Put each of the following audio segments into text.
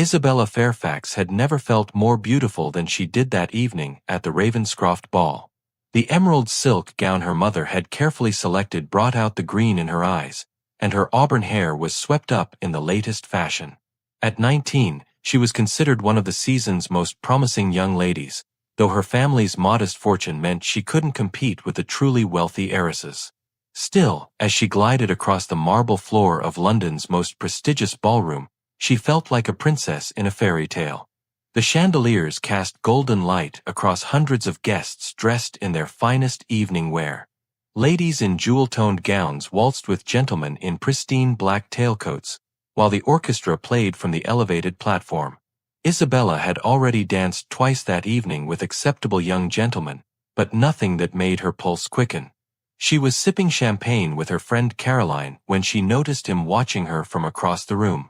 Isabella Fairfax had never felt more beautiful than she did that evening at the Ravenscroft ball. The emerald silk gown her mother had carefully selected brought out the green in her eyes, and her auburn hair was swept up in the latest fashion. At 19, she was considered one of the season's most promising young ladies, though her family's modest fortune meant she couldn't compete with the truly wealthy heiresses. Still, as she glided across the marble floor of London's most prestigious ballroom, she felt like a princess in a fairy tale. The chandeliers cast golden light across hundreds of guests dressed in their finest evening wear. Ladies in jewel-toned gowns waltzed with gentlemen in pristine black tailcoats, while the orchestra played from the elevated platform. Isabella had already danced twice that evening with acceptable young gentlemen, but nothing that made her pulse quicken. She was sipping champagne with her friend Caroline when she noticed him watching her from across the room.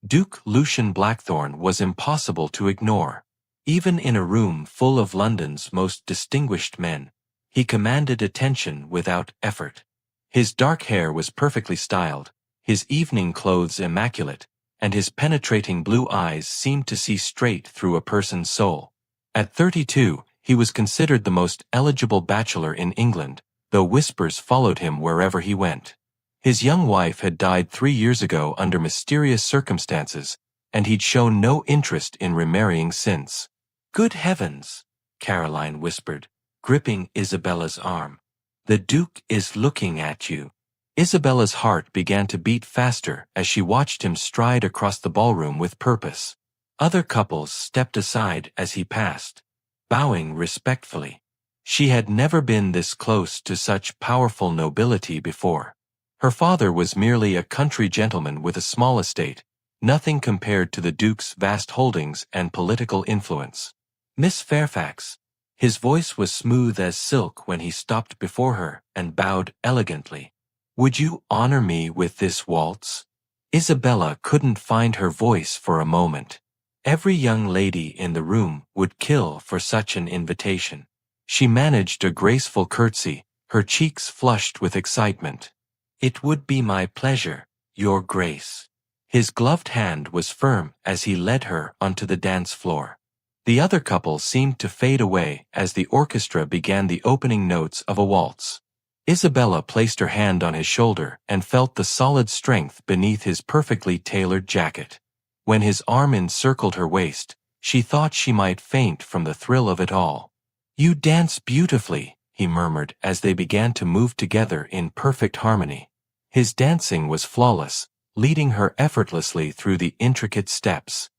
Duke Lucian Blackthorne was impossible to ignore. Even in a room full of London's most distinguished men, he commanded attention without effort. His dark hair was perfectly styled, his evening clothes immaculate, and his penetrating blue eyes seemed to see straight through a person's soul. At 32, he was considered the most eligible bachelor in England, though whispers followed him wherever he went. His young wife had died 3 years ago under mysterious circumstances, and he'd shown no interest in remarrying since. "Good heavens," Caroline whispered, gripping Isabella's arm. "The Duke is looking at you." Isabella's heart began to beat faster as she watched him stride across the ballroom with purpose. Other couples stepped aside as he passed, bowing respectfully. She had never been this close to such powerful nobility before. Her father was merely a country gentleman with a small estate, nothing compared to the Duke's vast holdings and political influence. "Miss Fairfax." His voice was smooth as silk when he stopped before her and bowed elegantly. "Would you honor me with this waltz?" Isabella couldn't find her voice for a moment. Every young lady in the room would kill for such an invitation. She managed a graceful curtsy, her cheeks flushed with excitement. "It would be my pleasure, Your Grace." His gloved hand was firm as he led her onto the dance floor. The other couple seemed to fade away as the orchestra began the opening notes of a waltz. Isabella placed her hand on his shoulder and felt the solid strength beneath his perfectly tailored jacket. When his arm encircled her waist, she thought she might faint from the thrill of it all. "You dance beautifully," he murmured as they began to move together in perfect harmony. His dancing was flawless, leading her effortlessly through the intricate steps.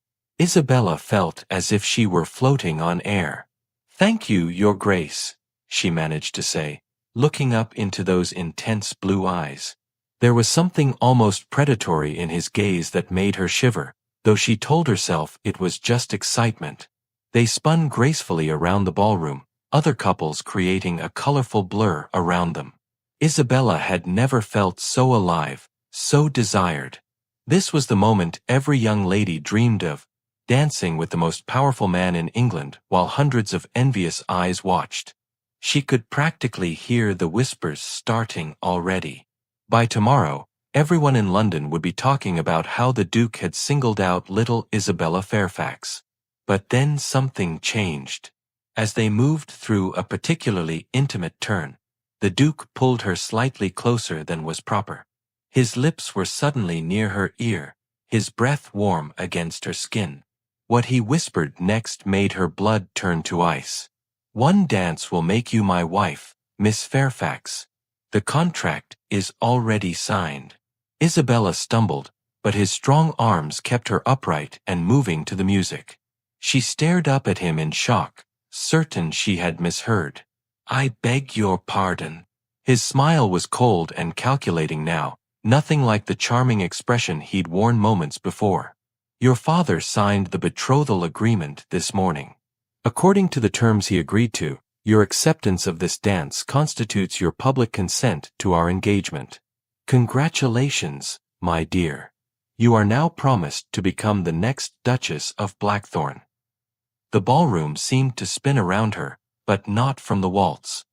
Isabella felt as if she were floating on air. "Thank you, Your Grace," she managed to say, looking up into those intense blue eyes. There was something almost predatory in his gaze that made her shiver, though she told herself it was just excitement. They spun gracefully around the ballroom, other couples creating a colorful blur around them. Isabella had never felt so alive, so desired. This was the moment every young lady dreamed of, dancing with the most powerful man in England while hundreds of envious eyes watched. She could practically hear the whispers starting already. By tomorrow, everyone in London would be talking about how the Duke had singled out little Isabella Fairfax. But then something changed. As they moved through a particularly intimate turn, the Duke pulled her slightly closer than was proper. His lips were suddenly near her ear, his breath warm against her skin. What he whispered next made her blood turn to ice. "One dance will make you my wife, Miss Fairfax. The contract is already signed." Isabella stumbled, but his strong arms kept her upright and moving to the music. She stared up at him in shock, certain she had misheard. "I beg your pardon." His smile was cold and calculating now, nothing like the charming expression he'd worn moments before. "Your father signed the betrothal agreement this morning. According to the terms he agreed to, your acceptance of this dance constitutes your public consent to our engagement. Congratulations, my dear. You are now promised to become the next Duchess of Blackthorne." The ballroom seemed to spin around her, but not from the waltz.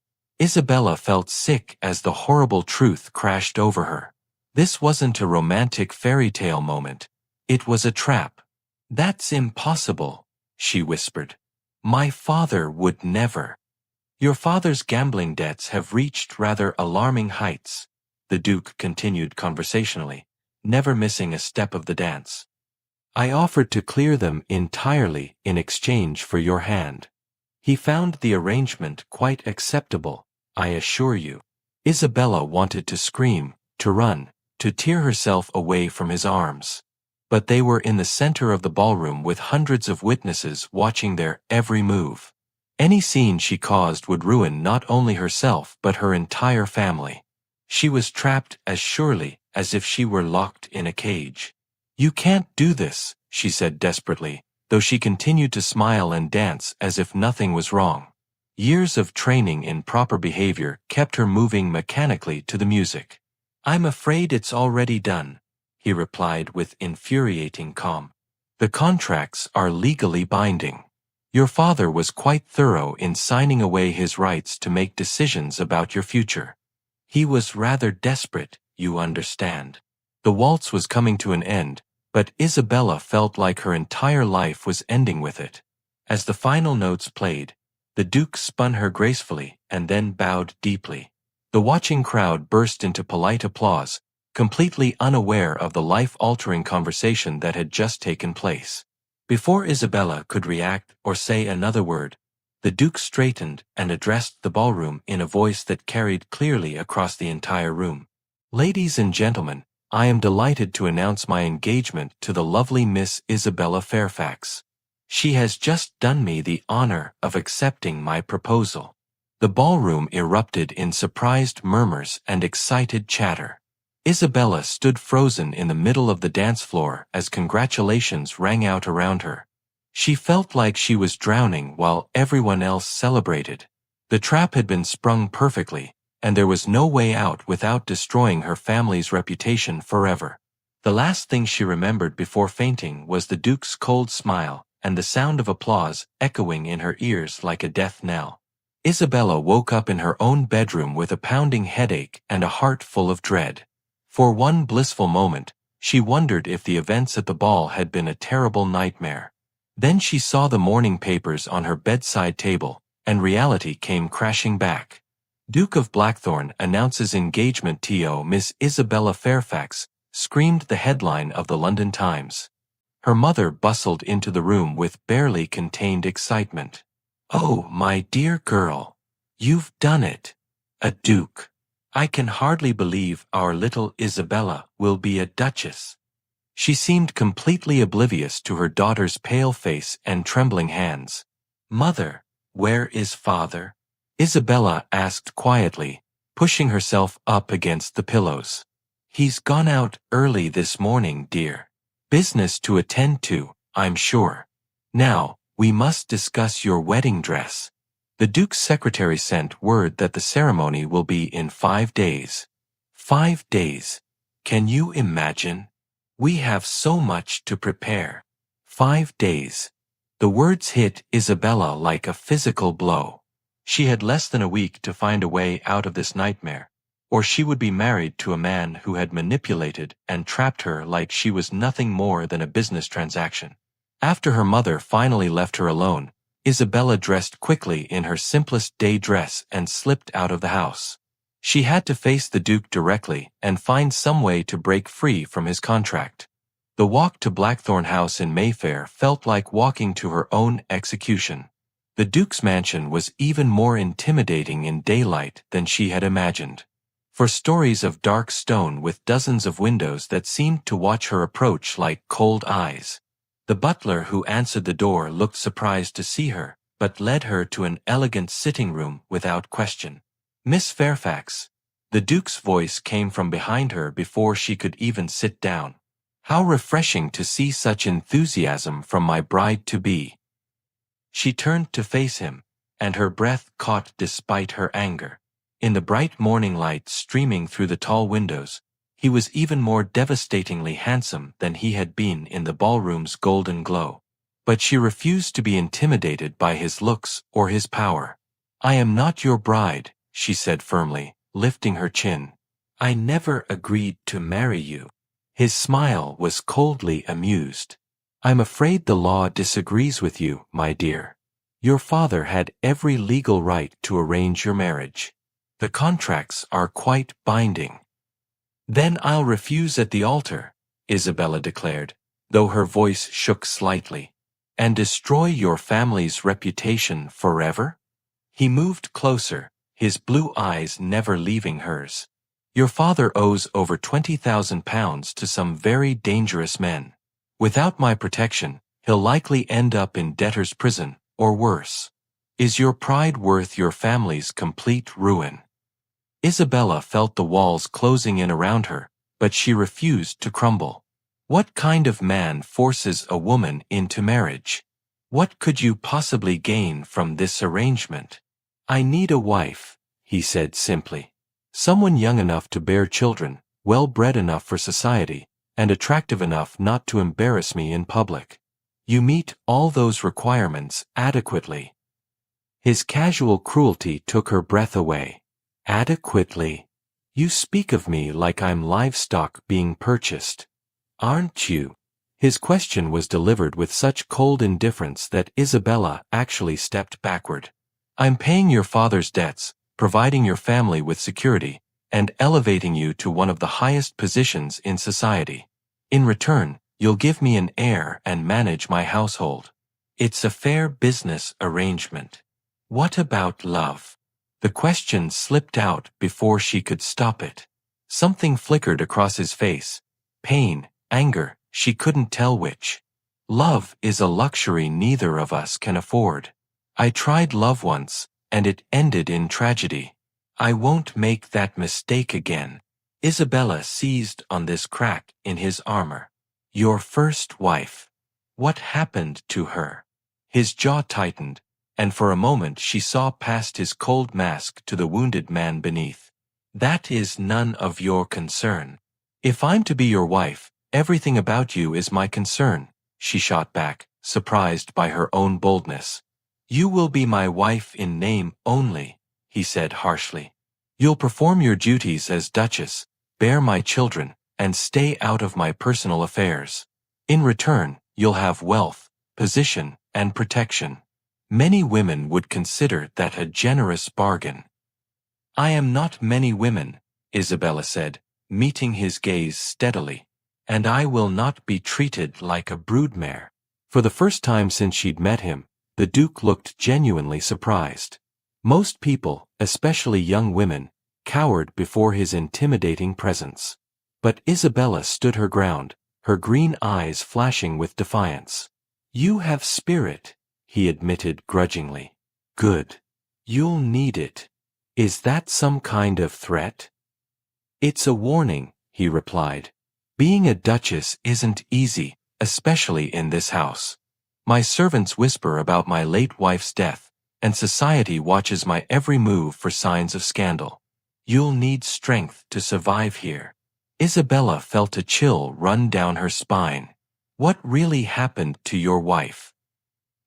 Isabella felt sick as the horrible truth crashed over her. This wasn't a romantic fairy tale moment. It was a trap. That's impossible, she whispered. My father would never. Your father's gambling debts have reached rather alarming heights, the Duke continued conversationally, never missing a step of the dance. I offered to clear them entirely in exchange for your hand. He found the arrangement quite acceptable, I assure you. Isabella wanted to scream, to run, to tear herself away from his arms. But they were in the center of the ballroom with hundreds of witnesses watching their every move. Any scene she caused would ruin not only herself but her entire family. She was trapped as surely as if she were locked in a cage. You can't do this, she said desperately, though she continued to smile and dance as if nothing was wrong. Years of training in proper behavior kept her moving mechanically to the music. I'm afraid it's already done, he replied with infuriating calm. The contracts are legally binding. Your father was quite thorough in signing away his rights to make decisions about your future. He was rather desperate, you understand. The waltz was coming to an end, but Isabella felt like her entire life was ending with it. As the final notes played, the Duke spun her gracefully and then bowed deeply. The watching crowd burst into polite applause, completely unaware of the life-altering conversation that had just taken place. Before Isabella could react or say another word, the Duke straightened and addressed the ballroom in a voice that carried clearly across the entire room. Ladies and gentlemen, I am delighted to announce my engagement to the lovely Miss Isabella Fairfax. She has just done me the honor of accepting my proposal. The ballroom erupted in surprised murmurs and excited chatter. Isabella stood frozen in the middle of the dance floor as congratulations rang out around her. She felt like she was drowning while everyone else celebrated. The trap had been sprung perfectly, and there was no way out without destroying her family's reputation forever. The last thing she remembered before fainting was the Duke's cold smile and the sound of applause echoing in her ears like a death knell. Isabella woke up in her own bedroom with a pounding headache and a heart full of dread. For one blissful moment, she wondered if the events at the ball had been a terrible nightmare. Then she saw the morning papers on her bedside table, and reality came crashing back. Duke of Blackthorn announces engagement to Miss Isabella Fairfax, screamed the headline of the London Times. Her mother bustled into the room with barely contained excitement. Oh, my dear girl, you've done it. A duke. I can hardly believe our little Isabella will be a duchess. She seemed completely oblivious to her daughter's pale face and trembling hands. Mother, where is father? Isabella asked quietly, pushing herself up against the pillows. He's gone out early this morning, dear. Business to attend to, I'm sure. Now, we must discuss your wedding dress. The Duke's secretary sent word that the ceremony will be in 5 days. 5 days. Can you imagine? We have so much to prepare. 5 days. The words hit Isabella like a physical blow. She had less than a week to find a way out of this nightmare, or she would be married to a man who had manipulated and trapped her like she was nothing more than a business transaction. After her mother finally left her alone, Isabella dressed quickly in her simplest day dress and slipped out of the house. She had to face the Duke directly and find some way to break free from his contract. The walk to Blackthorn House in Mayfair felt like walking to her own execution. The Duke's mansion was even more intimidating in daylight than she had imagined. For stories of dark stone with dozens of windows that seemed to watch her approach like cold eyes. The butler who answered the door looked surprised to see her, but led her to an elegant sitting room without question. Miss Fairfax. The Duke's voice came from behind her before she could even sit down. How refreshing to see such enthusiasm from my bride-to-be. She turned to face him, and her breath caught despite her anger. In the bright morning light streaming through the tall windows, he was even more devastatingly handsome than he had been in the ballroom's golden glow. But she refused to be intimidated by his looks or his power. I am not your bride, she said firmly, lifting her chin. I never agreed to marry you. His smile was coldly amused. I'm afraid the law disagrees with you, my dear. Your father had every legal right to arrange your marriage. The contracts are quite binding. Then I'll refuse at the altar, Isabella declared, though her voice shook slightly. And destroy your family's reputation forever? He moved closer, his blue eyes never leaving hers. Your father owes over £20,000 to some very dangerous men. Without my protection, he'll likely end up in debtor's prison, or worse. Is your pride worth your family's complete ruin? Isabella felt the walls closing in around her, but she refused to crumble. What kind of man forces a woman into marriage? What could you possibly gain from this arrangement? I need a wife, he said simply. Someone young enough to bear children, well-bred enough for society, and attractive enough not to embarrass me in public. You meet all those requirements adequately. His casual cruelty took her breath away. Adequately? You speak of me like I'm livestock being purchased. Aren't you? His question was delivered with such cold indifference that Isabella actually stepped backward. I'm paying your father's debts, providing your family with security, and elevating you to one of the highest positions in society. In return, you'll give me an heir and manage my household. It's a fair business arrangement. What about love? The question slipped out before she could stop it. Something flickered across his face. Pain, anger, she couldn't tell which. Love is a luxury neither of us can afford. I tried love once, and it ended in tragedy. I won't make that mistake again. Isabella seized on this crack in his armor. Your first wife. What happened to her? His jaw tightened, and for a moment she saw past his cold mask to the wounded man beneath. That is none of your concern. If I'm to be your wife, everything about you is my concern, she shot back, surprised by her own boldness. You will be my wife in name only, he said harshly. You'll perform your duties as Duchess, bear my children, and stay out of my personal affairs. In return, you'll have wealth, position, and protection. Many women would consider that a generous bargain. I am not many women, Isabella said, meeting his gaze steadily. And I will not be treated like a broodmare. For the first time since she'd met him, the Duke looked genuinely surprised. Most people, especially young women, cowered before his intimidating presence. But Isabella stood her ground, her green eyes flashing with defiance. You have spirit, he admitted grudgingly. Good. You'll need it. Is that some kind of threat? It's a warning, he replied. Being a duchess isn't easy, especially in this house. My servants whisper about my late wife's death, and society watches my every move for signs of scandal. You'll need strength to survive here. Isabella felt a chill run down her spine. What really happened to your wife?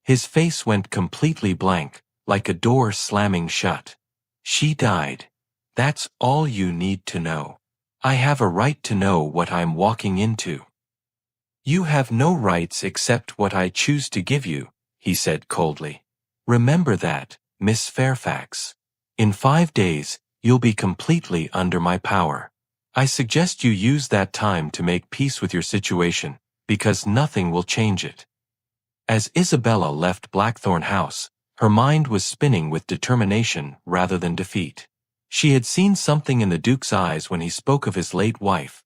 His face went completely blank, like a door slamming shut. She died. That's all you need to know. I have a right to know what I'm walking into. You have no rights except what I choose to give you, he said coldly. Remember that, Miss Fairfax. In 5 days, you'll be completely under my power. I suggest you use that time to make peace with your situation, because nothing will change it. As Isabella left Blackthorn House, her mind was spinning with determination rather than defeat. She had seen something in the Duke's eyes when he spoke of his late wife.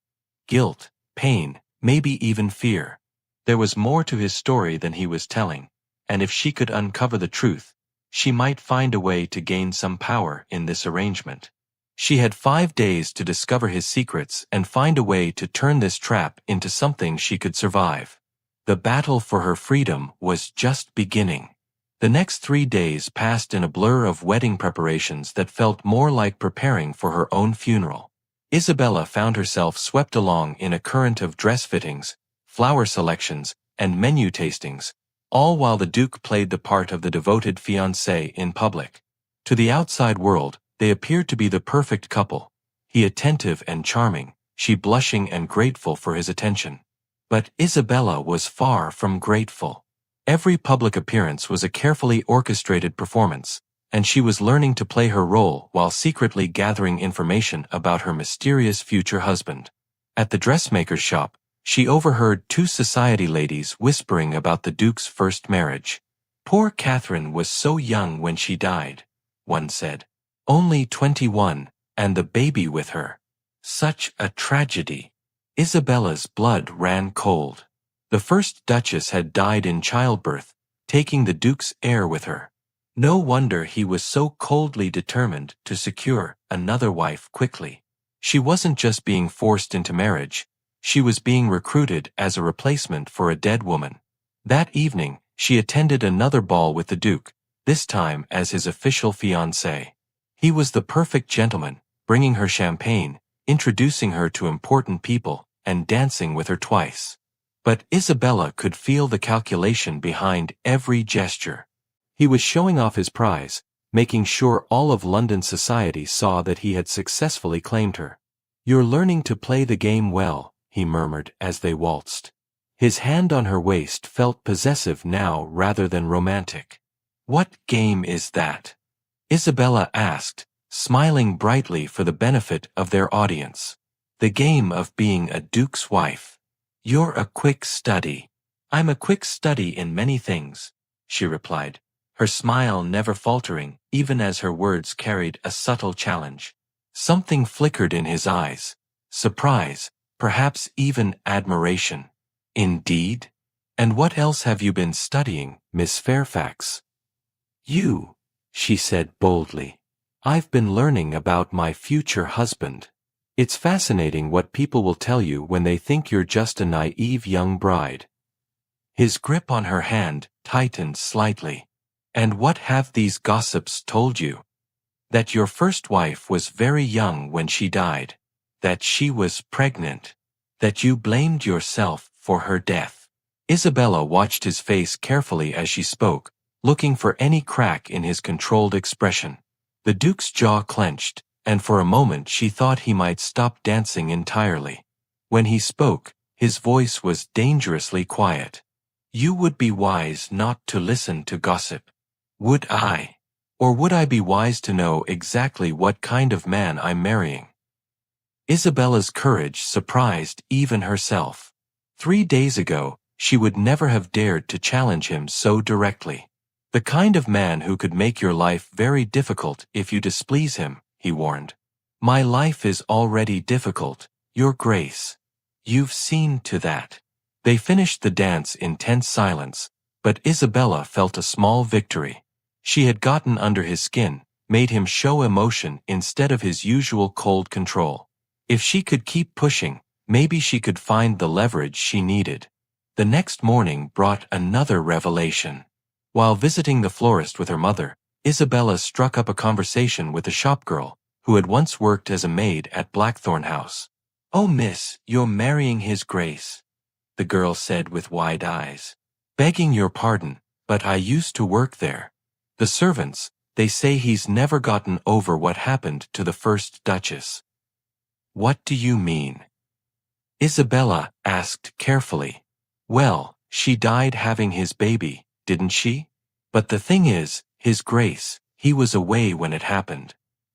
Guilt, pain, maybe even fear. There was more to his story than he was telling, and if she could uncover the truth, she might find a way to gain some power in this arrangement. She had 5 days to discover his secrets and find a way to turn this trap into something she could survive. The battle for her freedom was just beginning. The next 3 days passed in a blur of wedding preparations that felt more like preparing for her own funeral. Isabella found herself swept along in a current of dress fittings, flower selections, and menu tastings, all while the Duke played the part of the devoted fiancé in public. To the outside world, they appeared to be the perfect couple, he attentive and charming, she blushing and grateful for his attention. But Isabella was far from grateful. Every public appearance was a carefully orchestrated performance, and she was learning to play her role while secretly gathering information about her mysterious future husband. At the dressmaker's shop, she overheard two society ladies whispering about the Duke's first marriage. "Poor Catherine was so young when she died," one said. "Only 21, and the baby with her. Such a tragedy." Isabella's blood ran cold. The first Duchess had died in childbirth, taking the Duke's heir with her. No wonder he was so coldly determined to secure another wife quickly. She wasn't just being forced into marriage, she was being recruited as a replacement for a dead woman. That evening, she attended another ball with the Duke, this time as his official fiancé. He was the perfect gentleman, bringing her champagne, introducing her to important people, and dancing with her twice. But Isabella could feel the calculation behind every gesture. He was showing off his prize, making sure all of London society saw that he had successfully claimed her. "You're learning to play the game well," he murmured as they waltzed. His hand on her waist felt possessive now rather than romantic. "What game is that?" Isabella asked, smiling brightly for the benefit of their audience. "The game of being a duke's wife." "You're a quick study." "I'm a quick study in many things," she replied, her smile never faltering even as her words carried a subtle challenge. Something flickered in his eyes. Surprise, perhaps even admiration. "Indeed? And what else have you been studying, Miss Fairfax?" "You," she said boldly. "I've been learning about my future husband. It's fascinating what people will tell you when they think you're just a naive young bride." His grip on her hand tightened slightly. "And what have these gossips told you?" "That your first wife was very young when she died. That she was pregnant. That you blamed yourself for her death." Isabella watched his face carefully as she spoke, looking for any crack in his controlled expression. The Duke's jaw clenched, and for a moment she thought he might stop dancing entirely. When he spoke, his voice was dangerously quiet. "You would be wise not to listen to gossip." "Would I? Or would I be wise to know exactly what kind of man I'm marrying?" Isabella's courage surprised even herself. 3 days ago, she would never have dared to challenge him so directly. "The kind of man who could make your life very difficult if you displease him," he warned. "My life is already difficult, Your Grace. You've seen to that." They finished the dance in tense silence, but Isabella felt a small victory. She had gotten under his skin, made him show emotion instead of his usual cold control. If she could keep pushing, maybe she could find the leverage she needed. The next morning brought another revelation. While visiting the florist with her mother, Isabella struck up a conversation with a shopgirl who had once worked as a maid at Blackthorn House. "Oh, miss, you're marrying His Grace," the girl said with wide eyes. "Begging your pardon, but I used to work there. The servants, they say he's never gotten over what happened to the first Duchess." "What do you mean?" Isabella asked carefully. "Well, she died having his baby, didn't she? But the thing is, His Grace, he was away when it happened.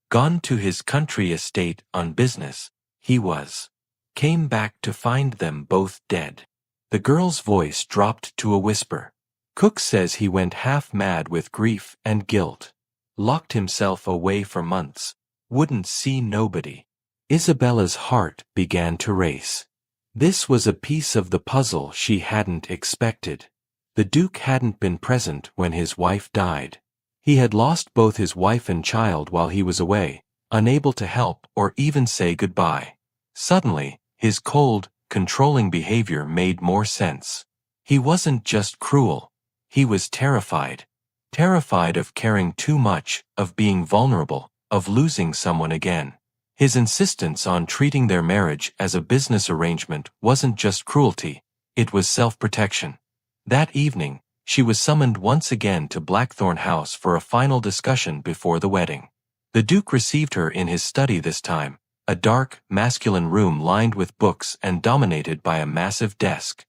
Gone to his country estate on business, he was. Came back to find them both dead." The girl's voice dropped to a whisper. "Cook says he went half mad with grief and guilt. Locked himself away for months. Wouldn't see nobody." Isabella's heart began to race. This was a piece of the puzzle she hadn't expected. The Duke hadn't been present when his wife died. He had lost both his wife and child while he was away, unable to help or even say goodbye. Suddenly, his cold, controlling behavior made more sense. He wasn't just cruel. He was terrified. Terrified of caring too much, of being vulnerable, of losing someone again. His insistence on treating their marriage as a business arrangement wasn't just cruelty, it was self-protection. That evening, she was summoned once again to Blackthorn House for a final discussion before the wedding. The Duke received her in his study this time, a dark, masculine room lined with books and dominated by a massive desk.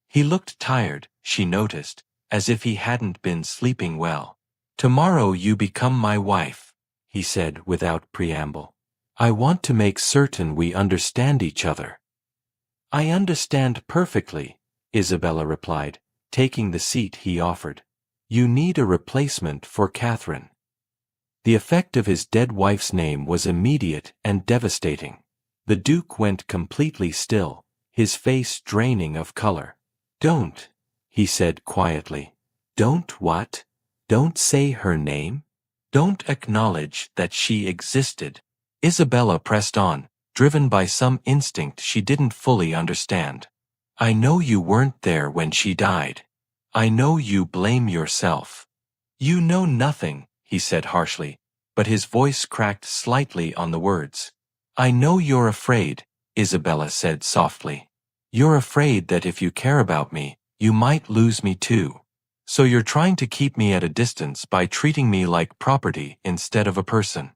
He looked tired, she noticed, as if he hadn't been sleeping well. "Tomorrow you become my wife," he said without preamble. "I want to make certain we understand each other." "I understand perfectly," Isabella replied, taking the seat he offered. "You need a replacement for Catherine." The effect of his dead wife's name was immediate and devastating. The Duke went completely still, his face draining of color. "Don't," he said quietly. "Don't what? Don't say her name? Don't acknowledge that she existed." Isabella pressed on, driven by some instinct she didn't fully understand. "I know you weren't there when she died. I know you blame yourself." "You know nothing," he said harshly, but his voice cracked slightly on the words. "I know you're afraid," Isabella said softly. "You're afraid that if you care about me, you might lose me too. So you're trying to keep me at a distance by treating me like property instead of a person."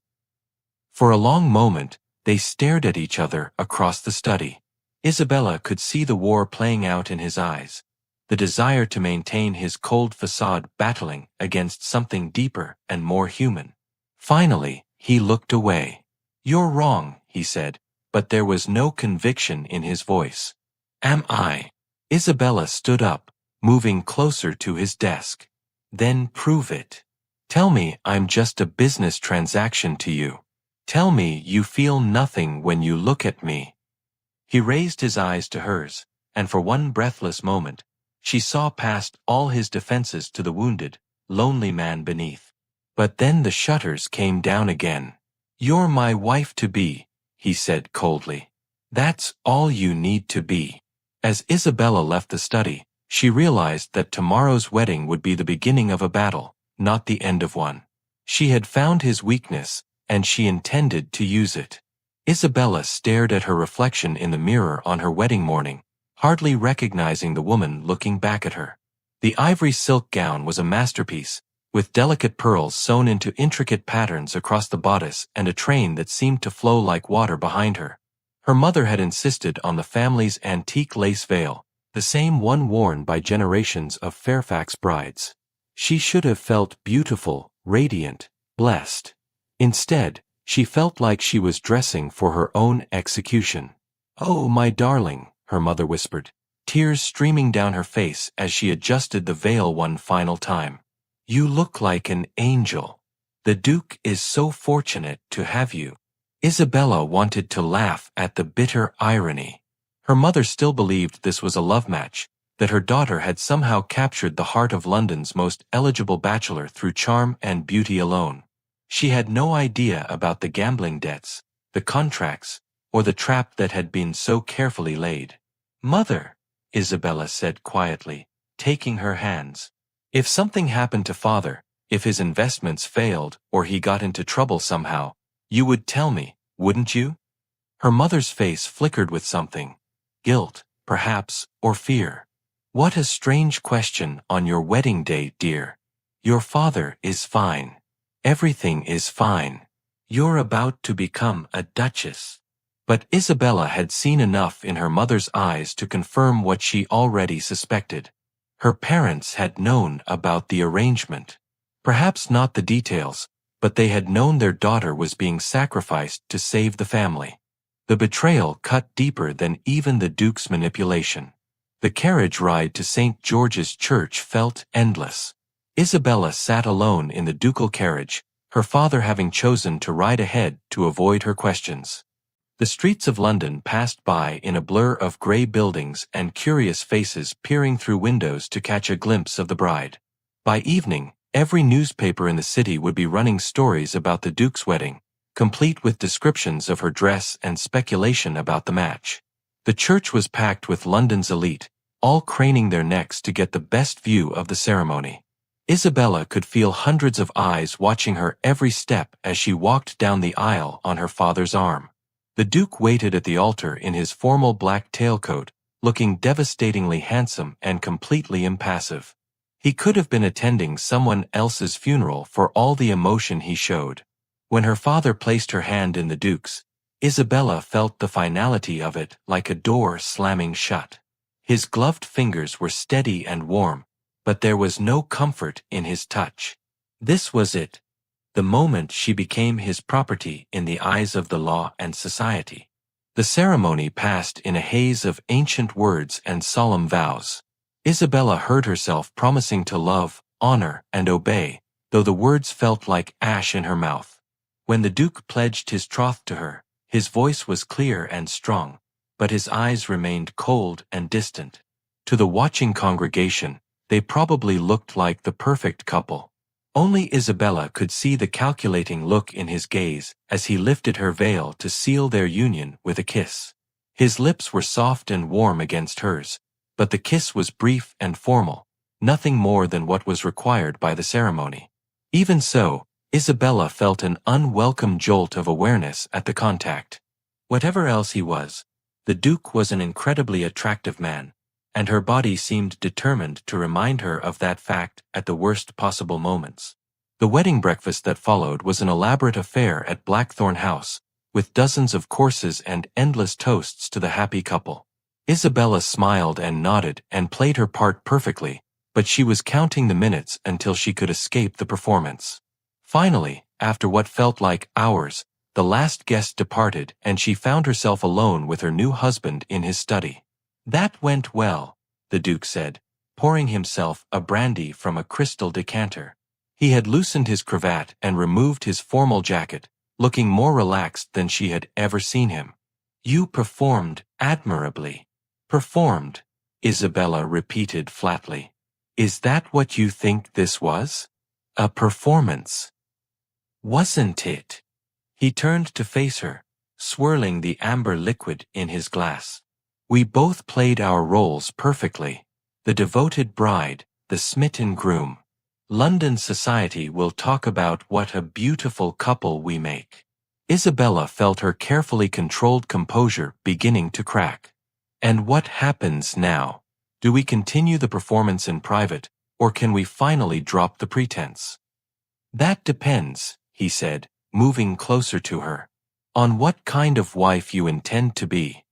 For a long moment, they stared at each other across the study. Isabella could see the war playing out in his eyes, the desire to maintain his cold facade battling against something deeper and more human. Finally, he looked away. "You're wrong," he said, but there was no conviction in his voice. "Am I?" Isabella stood up, moving closer to his desk. "Then prove it. Tell me I'm just a business transaction to you. Tell me you feel nothing when you look at me." He raised his eyes to hers, and for one breathless moment, she saw past all his defenses to the wounded, lonely man beneath. But then the shutters came down again. "You're my wife-to-be," he said coldly. "That's all you need to be." As Isabella left the study, she realized that tomorrow's wedding would be the beginning of a battle, not the end of one. She had found his weakness, and she intended to use it. Isabella stared at her reflection in the mirror on her wedding morning, hardly recognizing the woman looking back at her. The ivory silk gown was a masterpiece, with delicate pearls sewn into intricate patterns across the bodice and a train that seemed to flow like water behind her. Her mother had insisted on the family's antique lace veil, the same one worn by generations of Fairfax brides. She should have felt beautiful, radiant, blessed. Instead, she felt like she was dressing for her own execution. "Oh, my darling," her mother whispered, tears streaming down her face as she adjusted the veil one final time. "You look like an angel. The Duke is so fortunate to have you." Isabella wanted to laugh at the bitter irony. Her mother still believed this was a love match, that her daughter had somehow captured the heart of London's most eligible bachelor through charm and beauty alone. She had no idea about the gambling debts, the contracts, or the trap that had been so carefully laid. "Mother," Isabella said quietly, taking her hands. "If something happened to father, if his investments failed or he got into trouble somehow, you would tell me, wouldn't you?" Her mother's face flickered with something. Guilt, perhaps, or fear. "What a strange question on your wedding day, dear. Your father is fine. Everything is fine. You're about to become a duchess." But Isabella had seen enough in her mother's eyes to confirm what she already suspected. Her parents had known about the arrangement. Perhaps not the details, but they had known their daughter was being sacrificed to save the family. The betrayal cut deeper than even the Duke's manipulation. The carriage ride to St. George's Church felt endless. Isabella sat alone in the ducal carriage, her father having chosen to ride ahead to avoid her questions. The streets of London passed by in a blur of grey buildings and curious faces peering through windows to catch a glimpse of the bride. By evening, every newspaper in the city would be running stories about the Duke's wedding, complete with descriptions of her dress and speculation about the match. The church was packed with London's elite, all craning their necks to get the best view of the ceremony. Isabella could feel hundreds of eyes watching her every step as she walked down the aisle on her father's arm. The Duke waited at the altar in his formal black tailcoat, looking devastatingly handsome and completely impassive. He could have been attending someone else's funeral for all the emotion he showed. When her father placed her hand in the Duke's, Isabella felt the finality of it like a door slamming shut. His gloved fingers were steady and warm, but there was no comfort in his touch. This was it, the moment she became his property in the eyes of the law and society. The ceremony passed in a haze of ancient words and solemn vows. Isabella heard herself promising to love, honor, and obey, though the words felt like ash in her mouth. When the Duke pledged his troth to her, his voice was clear and strong, but his eyes remained cold and distant. To the watching congregation, they probably looked like the perfect couple. Only Isabella could see the calculating look in his gaze as he lifted her veil to seal their union with a kiss. His lips were soft and warm against hers, but the kiss was brief and formal, nothing more than what was required by the ceremony. Even so, Isabella felt an unwelcome jolt of awareness at the contact. Whatever else he was, the Duke was an incredibly attractive man, and her body seemed determined to remind her of that fact at the worst possible moments. The wedding breakfast that followed was an elaborate affair at Blackthorn House, with dozens of courses and endless toasts to the happy couple. Isabella smiled and nodded and played her part perfectly, but she was counting the minutes until she could escape the performance. Finally, after what felt like hours, the last guest departed and she found herself alone with her new husband in his study. "That went well," the Duke said, pouring himself a brandy from a crystal decanter. He had loosened his cravat and removed his formal jacket, looking more relaxed than she had ever seen him. "You performed admirably." "Performed," Isabella repeated flatly. "Is that what you think this was? A performance? Wasn't it?" He turned to face her, swirling the amber liquid in his glass. "We both played our roles perfectly. The devoted bride, the smitten groom. London society will talk about what a beautiful couple we make." Isabella felt her carefully controlled composure beginning to crack. "And what happens now? Do we continue the performance in private, or can we finally drop the pretense?" "That depends," he said, moving closer to her. "On what kind of wife you intend to be."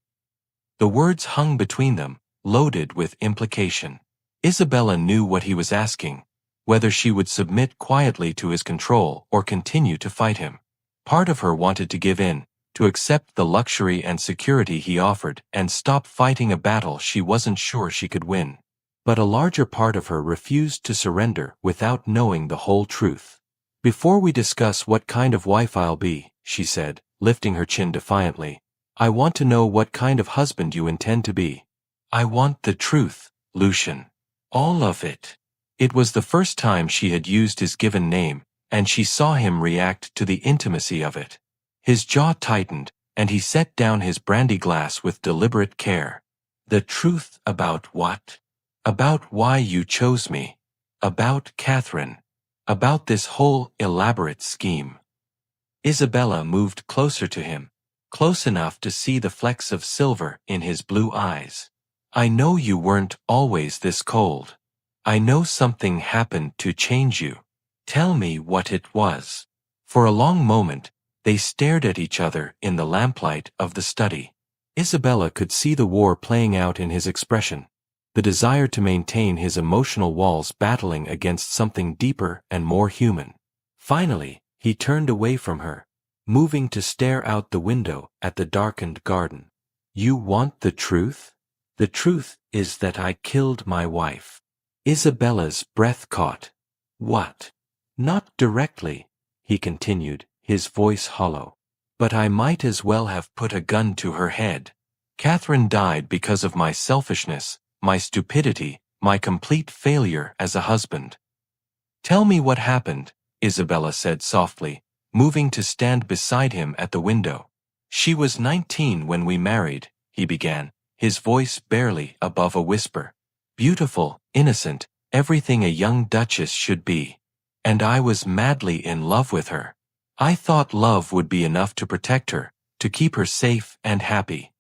The words hung between them, loaded with implication. Isabella knew what he was asking, whether she would submit quietly to his control or continue to fight him. Part of her wanted to give in, to accept the luxury and security he offered and stop fighting a battle she wasn't sure she could win. But a larger part of her refused to surrender without knowing the whole truth. "Before we discuss what kind of wife I'll be," she said, lifting her chin defiantly, "I want to know what kind of husband you intend to be." "I want the truth, Lucian. All of it." It was the first time she had used his given name, and she saw him react to the intimacy of it. His jaw tightened, and he set down his brandy glass with deliberate care. "The truth about what? About why you chose me. About Catherine. About this whole elaborate scheme." Isabella moved closer to him, close enough to see the flecks of silver in his blue eyes. "I know you weren't always this cold. I know something happened to change you. Tell me what it was." For a long moment, they stared at each other in the lamplight of the study. Isabella could see the war playing out in his expression, the desire to maintain his emotional walls battling against something deeper and more human. Finally, he turned away from her, moving to stare out the window at the darkened garden. "You want the truth? The truth is that I killed my wife." Isabella's breath caught. "What?" "Not directly," he continued, his voice hollow. "But I might as well have put a gun to her head. Catherine died because of my selfishness, my stupidity, my complete failure as a husband." "Tell me what happened," Isabella said softly, moving to stand beside him at the window. "She was 19 when we married," he began, his voice barely above a whisper. "Beautiful, innocent, everything a young duchess should be. And I was madly in love with her. I thought love would be enough to protect her, to keep her safe and happy."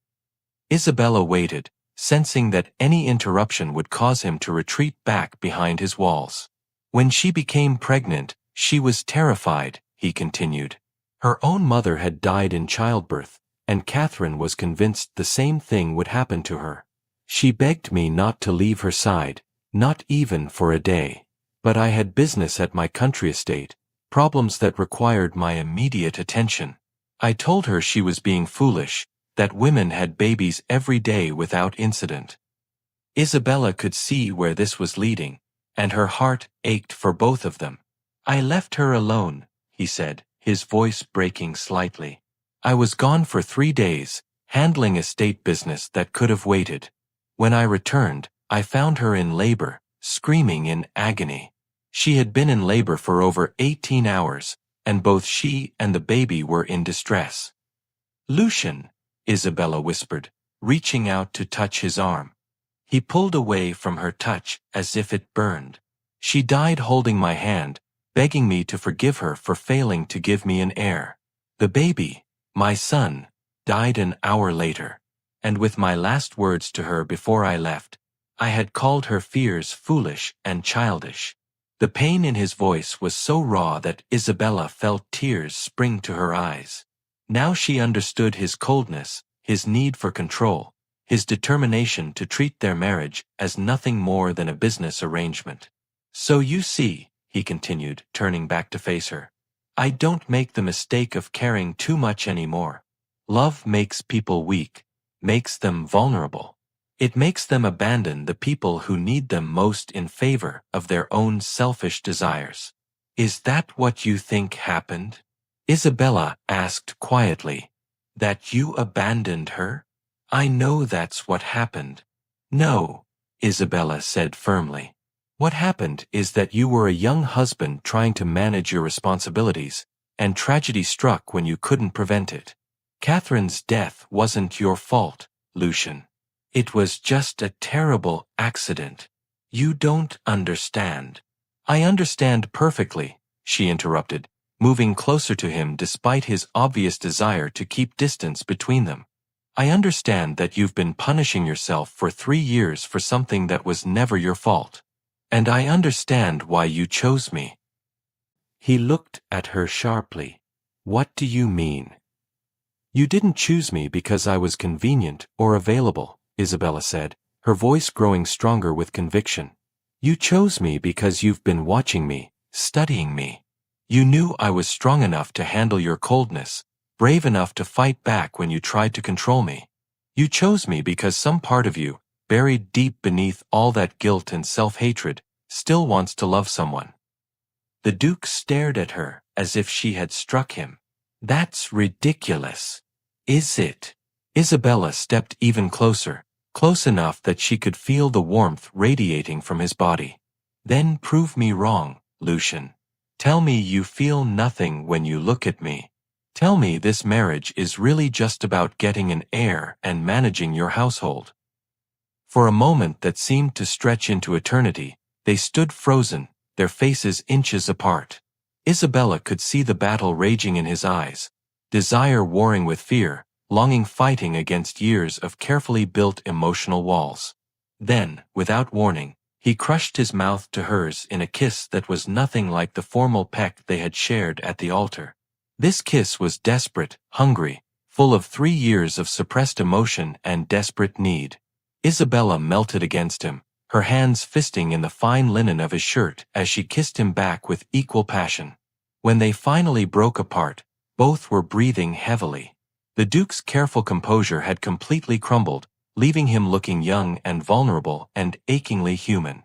Isabella waited, sensing that any interruption would cause him to retreat back behind his walls. "When she became pregnant, she was terrified," he continued. Her own mother had died in childbirth, and Catherine was convinced the same thing would happen to her. She begged me not to leave her side, not even for a day. But I had business at my country estate, problems that required my immediate attention. I told her she was being foolish, that women had babies every day without incident. Isabella could see where this was leading, and her heart ached for both of them. I left her alone, he said, his voice breaking slightly. I was gone for 3 days, handling estate business that could have waited. When I returned, I found her in labor, screaming in agony. She had been in labor for over 18 hours, and both she and the baby were in distress. Lucian, Isabella whispered, reaching out to touch his arm. He pulled away from her touch as if it burned. She died holding my hand, begging me to forgive her for failing to give me an heir. The baby, my son, died an hour later, and with my last words to her before I left, I had called her fears foolish and childish. The pain in his voice was so raw that Isabella felt tears spring to her eyes. Now she understood his coldness, his need for control, his determination to treat their marriage as nothing more than a business arrangement. So you see, he continued, turning back to face her, I don't make the mistake of caring too much anymore. Love makes people weak, makes them vulnerable. It makes them abandon the people who need them most in favor of their own selfish desires. Is that what you think happened? Isabella asked quietly. That you abandoned her? I know that's what happened. No, Isabella said firmly. What happened is that you were a young husband trying to manage your responsibilities, and tragedy struck when you couldn't prevent it. Catherine's death wasn't your fault, Lucian. It was just a terrible accident. You don't understand. I understand perfectly, she interrupted, moving closer to him despite his obvious desire to keep distance between them. I understand that you've been punishing yourself for 3 years for something that was never your fault. And I understand why you chose me. He looked at her sharply. What do you mean? You didn't choose me because I was convenient or available, Isabella said, her voice growing stronger with conviction. You chose me because you've been watching me, studying me. You knew I was strong enough to handle your coldness, brave enough to fight back when you tried to control me. You chose me because some part of you, buried deep beneath all that guilt and self-hatred, still wants to love someone. The Duke stared at her as if she had struck him. That's ridiculous. Is it? Isabella stepped even closer, close enough that she could feel the warmth radiating from his body. Then prove me wrong, Lucian. Tell me you feel nothing when you look at me. Tell me this marriage is really just about getting an heir and managing your household. For a moment that seemed to stretch into eternity, they stood frozen, their faces inches apart. Isabella could see the battle raging in his eyes, desire warring with fear, longing fighting against years of carefully built emotional walls. Then, without warning, he crushed his mouth to hers in a kiss that was nothing like the formal peck they had shared at the altar. This kiss was desperate, hungry, full of 3 years of suppressed emotion and desperate need. Isabella melted against him, her hands fisting in the fine linen of his shirt as she kissed him back with equal passion. When they finally broke apart, both were breathing heavily. The Duke's careful composure had completely crumbled, leaving him looking young and vulnerable and achingly human.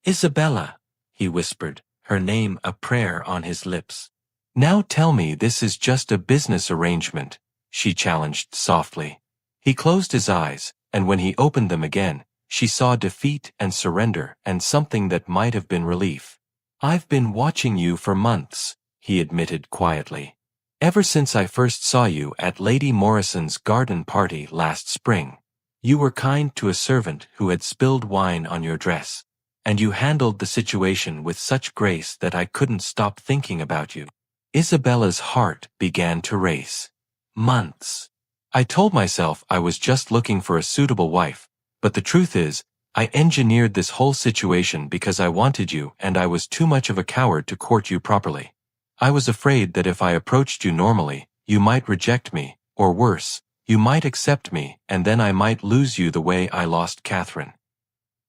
Isabella, he whispered, her name a prayer on his lips. Now tell me this is just a business arrangement, she challenged softly. He closed his eyes, and when he opened them again, she saw defeat and surrender and something that might have been relief. I've been watching you for months, he admitted quietly. Ever since I first saw you at Lady Morrison's garden party last spring. You were kind to a servant who had spilled wine on your dress, and you handled the situation with such grace that I couldn't stop thinking about you. Isabella's heart began to race. Months. I told myself I was just looking for a suitable wife, but the truth is, I engineered this whole situation because I wanted you and I was too much of a coward to court you properly. I was afraid that if I approached you normally, you might reject me, or worse, You might accept me, and then I might lose you the way I lost Catherine.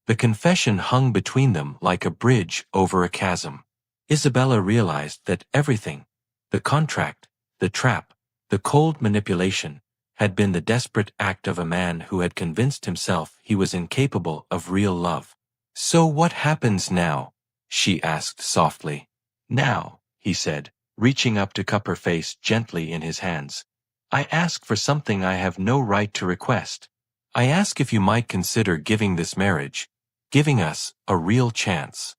The confession hung between them like a bridge over a chasm. Isabella realized that everything, the contract, the trap, the cold manipulation, had been the desperate act of a man who had convinced himself he was incapable of real love. "So what happens now?" she asked softly. "Now," he said, reaching up to cup her face gently in his hands, "I ask for something I have no right to request. I ask if you might consider giving us a real chance."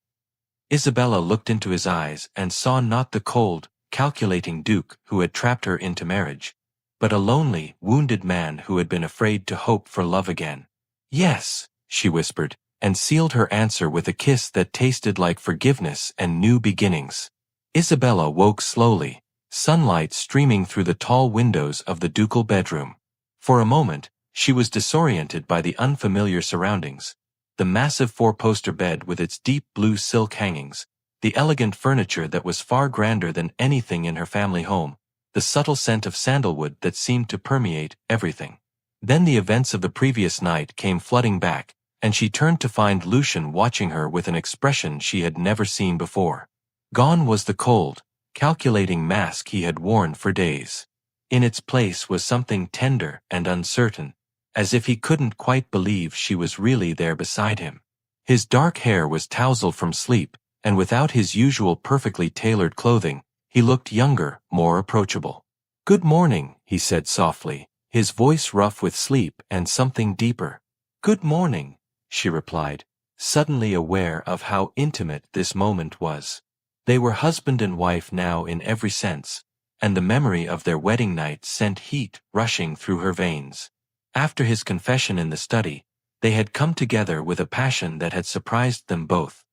Isabella looked into his eyes and saw not the cold, calculating duke who had trapped her into marriage, but a lonely, wounded man who had been afraid to hope for love again. "Yes," she whispered, and sealed her answer with a kiss that tasted like forgiveness and new beginnings. Isabella woke slowly, sunlight streaming through the tall windows of the ducal bedroom. For a moment, she was disoriented by the unfamiliar surroundings. The massive four-poster bed with its deep blue silk hangings, the elegant furniture that was far grander than anything in her family home, the subtle scent of sandalwood that seemed to permeate everything. Then the events of the previous night came flooding back, and she turned to find Lucian watching her with an expression she had never seen before. Gone was the cold, calculating mask he had worn for days. In its place was something tender and uncertain, as if he couldn't quite believe she was really there beside him. His dark hair was tousled from sleep, and without his usual perfectly tailored clothing, he looked younger, more approachable. "Good morning," he said softly, his voice rough with sleep and something deeper. "Good morning," she replied, suddenly aware of how intimate this moment was. They were husband and wife now in every sense, and the memory of their wedding night sent heat rushing through her veins. After his confession in the study, they had come together with a passion that had surprised them both.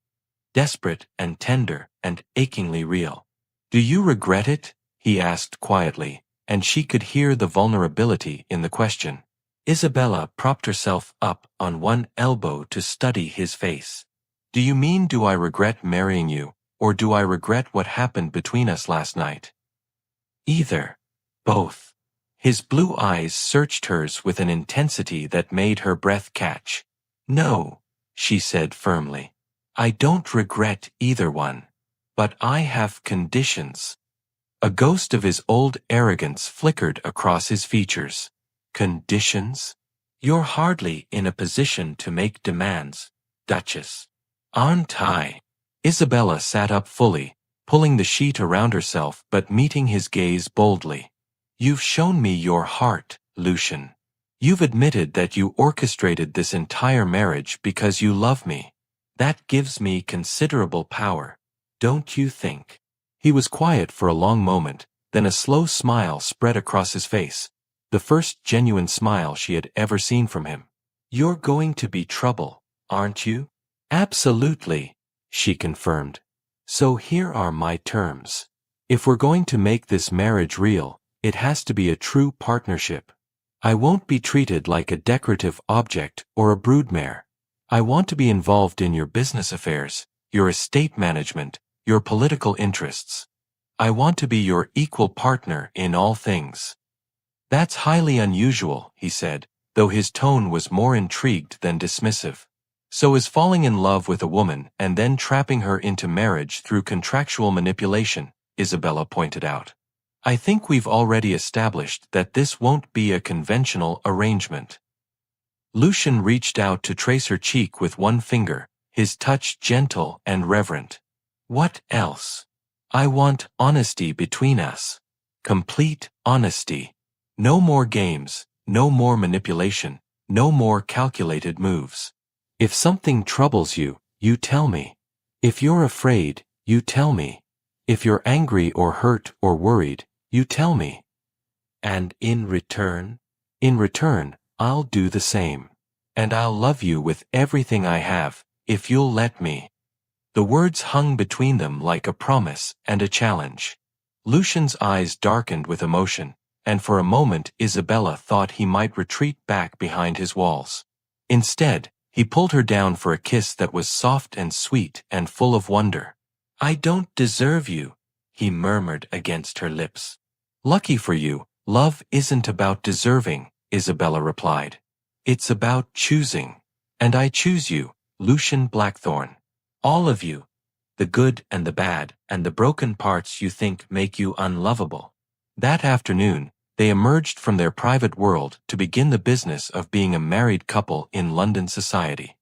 Desperate and tender and achingly real. "Do you regret it?" he asked quietly, and she could hear the vulnerability in the question. Isabella propped herself up on one elbow to study his face. "Do you mean, do I regret marrying you, or do I regret what happened between us last night?" "Either. Both." His blue eyes searched hers with an intensity that made her breath catch. "No," she said firmly. "I don't regret either one. But I have conditions." A ghost of his old arrogance flickered across his features. "Conditions? You're hardly in a position to make demands, Duchess." "Aren't I?" Isabella sat up fully, pulling the sheet around herself but meeting his gaze boldly. "You've shown me your heart, Lucian. You've admitted that you orchestrated this entire marriage because you love me. That gives me considerable power, don't you think?" He was quiet for a long moment, then a slow smile spread across his face, the first genuine smile she had ever seen from him. "You're going to be trouble, aren't you?" "Absolutely," she confirmed. "So here are my terms. If we're going to make this marriage real, it has to be a true partnership. I won't be treated like a decorative object or a broodmare. I want to be involved in your business affairs, your estate management, your political interests. I want to be your equal partner in all things." "That's highly unusual," he said, though his tone was more intrigued than dismissive. "So is falling in love with a woman and then trapping her into marriage through contractual manipulation," Isabella pointed out. "I think we've already established that this won't be a conventional arrangement." Lucian reached out to trace her cheek with one finger, his touch gentle and reverent. "What else? I want honesty between us. Complete honesty. No more games, no more manipulation, no more calculated moves. If something troubles you, you tell me. If you're afraid, you tell me. If you're angry or hurt or worried, you tell me. And in return, I'll do the same. And I'll love you with everything I have, if you'll let me." The words hung between them like a promise and a challenge. Lucian's eyes darkened with emotion, and for a moment Isabella thought he might retreat back behind his walls. Instead, he pulled her down for a kiss that was soft and sweet and full of wonder. "I don't deserve you," he murmured against her lips. "Lucky for you, love isn't about deserving," Isabella replied. It's about choosing. And I choose you, Lucian Blackthorn. All of you. The good and the bad and the broken parts you think make you unlovable. That afternoon, they emerged from their private world to begin the business of being a married couple in London society.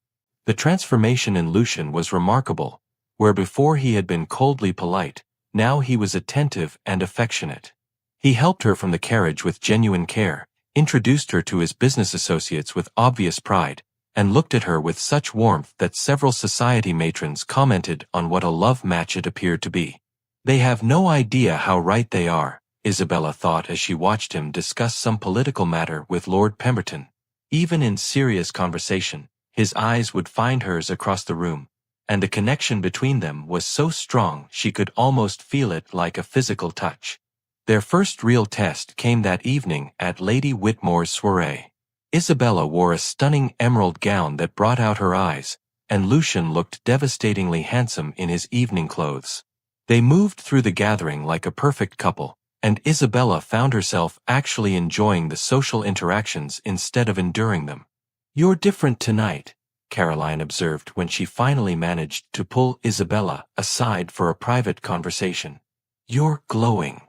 The transformation in Lucian was remarkable. Where before he had been coldly polite, now he was attentive and affectionate. He helped her from the carriage with genuine care, introduced her to his business associates with obvious pride, and looked at her with such warmth that several society matrons commented on what a love match it appeared to be. They have no idea how right they are, Isabella thought as she watched him discuss some political matter with Lord Pemberton. Even in serious conversation, his eyes would find hers across the room, and the connection between them was so strong she could almost feel it like a physical touch. Their first real test came that evening at Lady Whitmore's soiree. Isabella wore a stunning emerald gown that brought out her eyes, and Lucian looked devastatingly handsome in his evening clothes. They moved through the gathering like a perfect couple, and Isabella found herself actually enjoying the social interactions instead of enduring them. "You're different tonight," Caroline observed when she finally managed to pull Isabella aside for a private conversation. "You're glowing.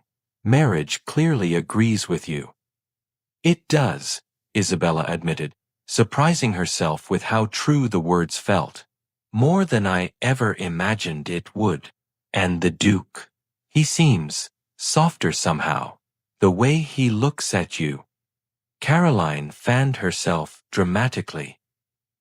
Marriage clearly agrees with you." "It does," Isabella admitted, surprising herself with how true the words felt. "More than I ever imagined it would. And the Duke. He seems softer somehow. The way he looks at you." Caroline fanned herself dramatically.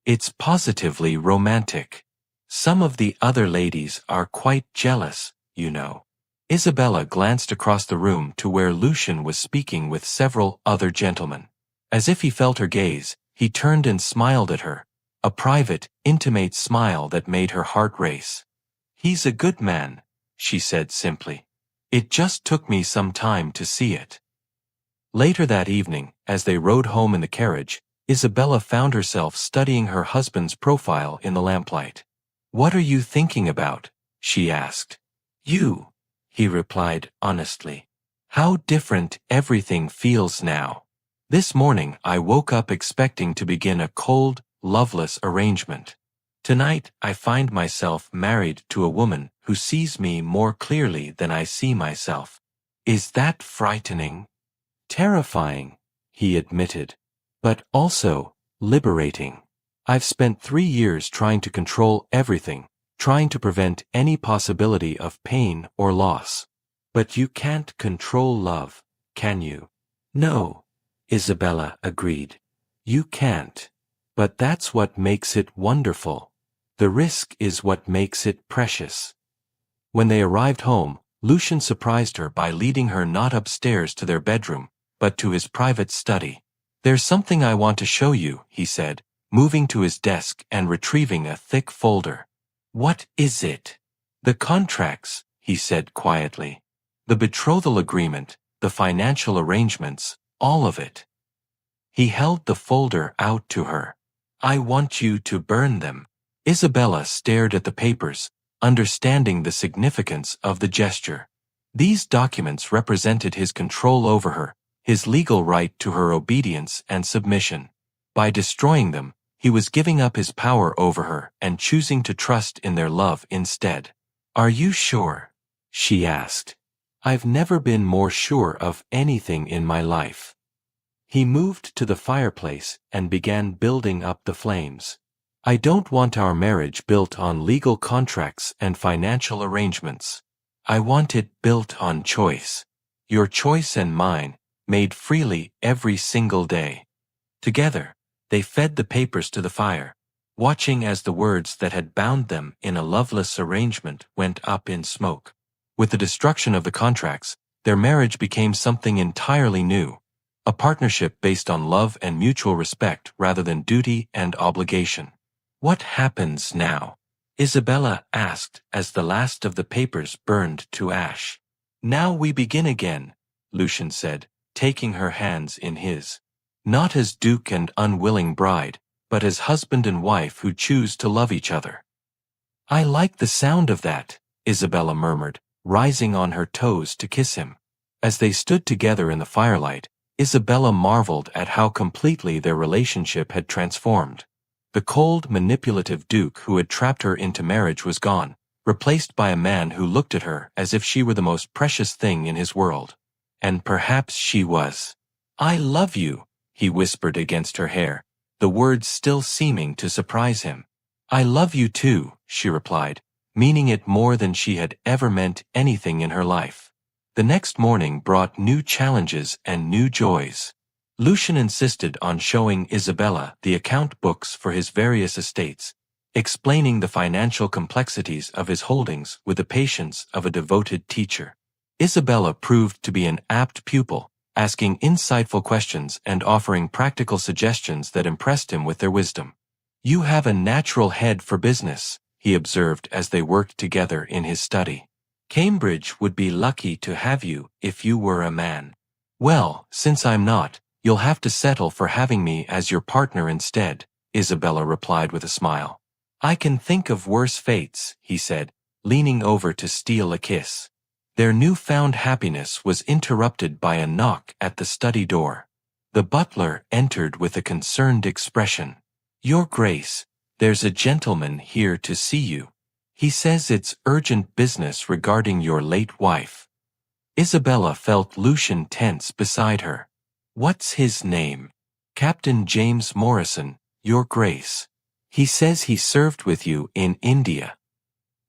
"It's positively romantic. Some of the other ladies are quite jealous, you know." Isabella glanced across the room to where Lucian was speaking with several other gentlemen. As if he felt her gaze, he turned and smiled at her, a private, intimate smile that made her heart race. "He's a good man," she said simply. "It just took me some time to see it." Later that evening, as they rode home in the carriage, Isabella found herself studying her husband's profile in the lamplight. "What are you thinking about?" she asked. "You," he replied honestly. "How different everything feels now. This morning I woke up expecting to begin a cold, loveless arrangement. Tonight I find myself married to a woman who sees me more clearly than I see myself. Is that frightening?" "Terrifying," he admitted, "but also liberating. I've spent 3 years trying to control everything, trying to prevent any possibility of pain or loss. But you can't control love, can you?" "No," Isabella agreed. "You can't. But that's what makes it wonderful. The risk is what makes it precious." When they arrived home, Lucian surprised her by leading her not upstairs to their bedroom, but to his private study. "There's something I want to show you," he said, moving to his desk and retrieving a thick folder. "What is it?" "The contracts," he said quietly. "The betrothal agreement, the financial arrangements, all of it." He held the folder out to her. "I want you to burn them." Isabella stared at the papers, understanding the significance of the gesture. These documents represented his control over her, his legal right to her obedience and submission. By destroying them, he was giving up his power over her and choosing to trust in their love instead. "Are you sure?" she asked. "I've never been more sure of anything in my life." He moved to the fireplace and began building up the flames. "I don't want our marriage built on legal contracts and financial arrangements. I want it built on choice. Your choice and mine, made freely every single day." Together, they fed the papers to the fire, watching as the words that had bound them in a loveless arrangement went up in smoke. With the destruction of the contracts, their marriage became something entirely new, a partnership based on love and mutual respect rather than duty and obligation. "What happens now?" Isabella asked as the last of the papers burned to ash. "Now we begin again," Lucian said, taking her hands in his. "Not as duke and unwilling bride, but as husband and wife who choose to love each other." "I like the sound of that," Isabella murmured, rising on her toes to kiss him. As they stood together in the firelight, Isabella marveled at how completely their relationship had transformed. The cold, manipulative duke who had trapped her into marriage was gone, replaced by a man who looked at her as if she were the most precious thing in his world. And perhaps she was. "I love you," he whispered against her hair, the words still seeming to surprise him. "I love you too," she replied, meaning it more than she had ever meant anything in her life. The next morning brought new challenges and new joys. Lucian insisted on showing Isabella the account books for his various estates, explaining the financial complexities of his holdings with the patience of a devoted teacher. Isabella proved to be an apt pupil, asking insightful questions and offering practical suggestions that impressed him with their wisdom. "You have a natural head for business," he observed as they worked together in his study. "Cambridge would be lucky to have you if you were a man." "Well, since I'm not, you'll have to settle for having me as your partner instead," Isabella replied with a smile. "I can think of worse fates," he said, leaning over to steal a kiss. Their newfound happiness was interrupted by a knock at the study door. The butler entered with a concerned expression. "Your Grace, there's a gentleman here to see you. He says it's urgent business regarding your late wife." Isabella felt Lucian tense beside her. "What's his name?" "Captain James Morrison, Your Grace. He says he served with you in India."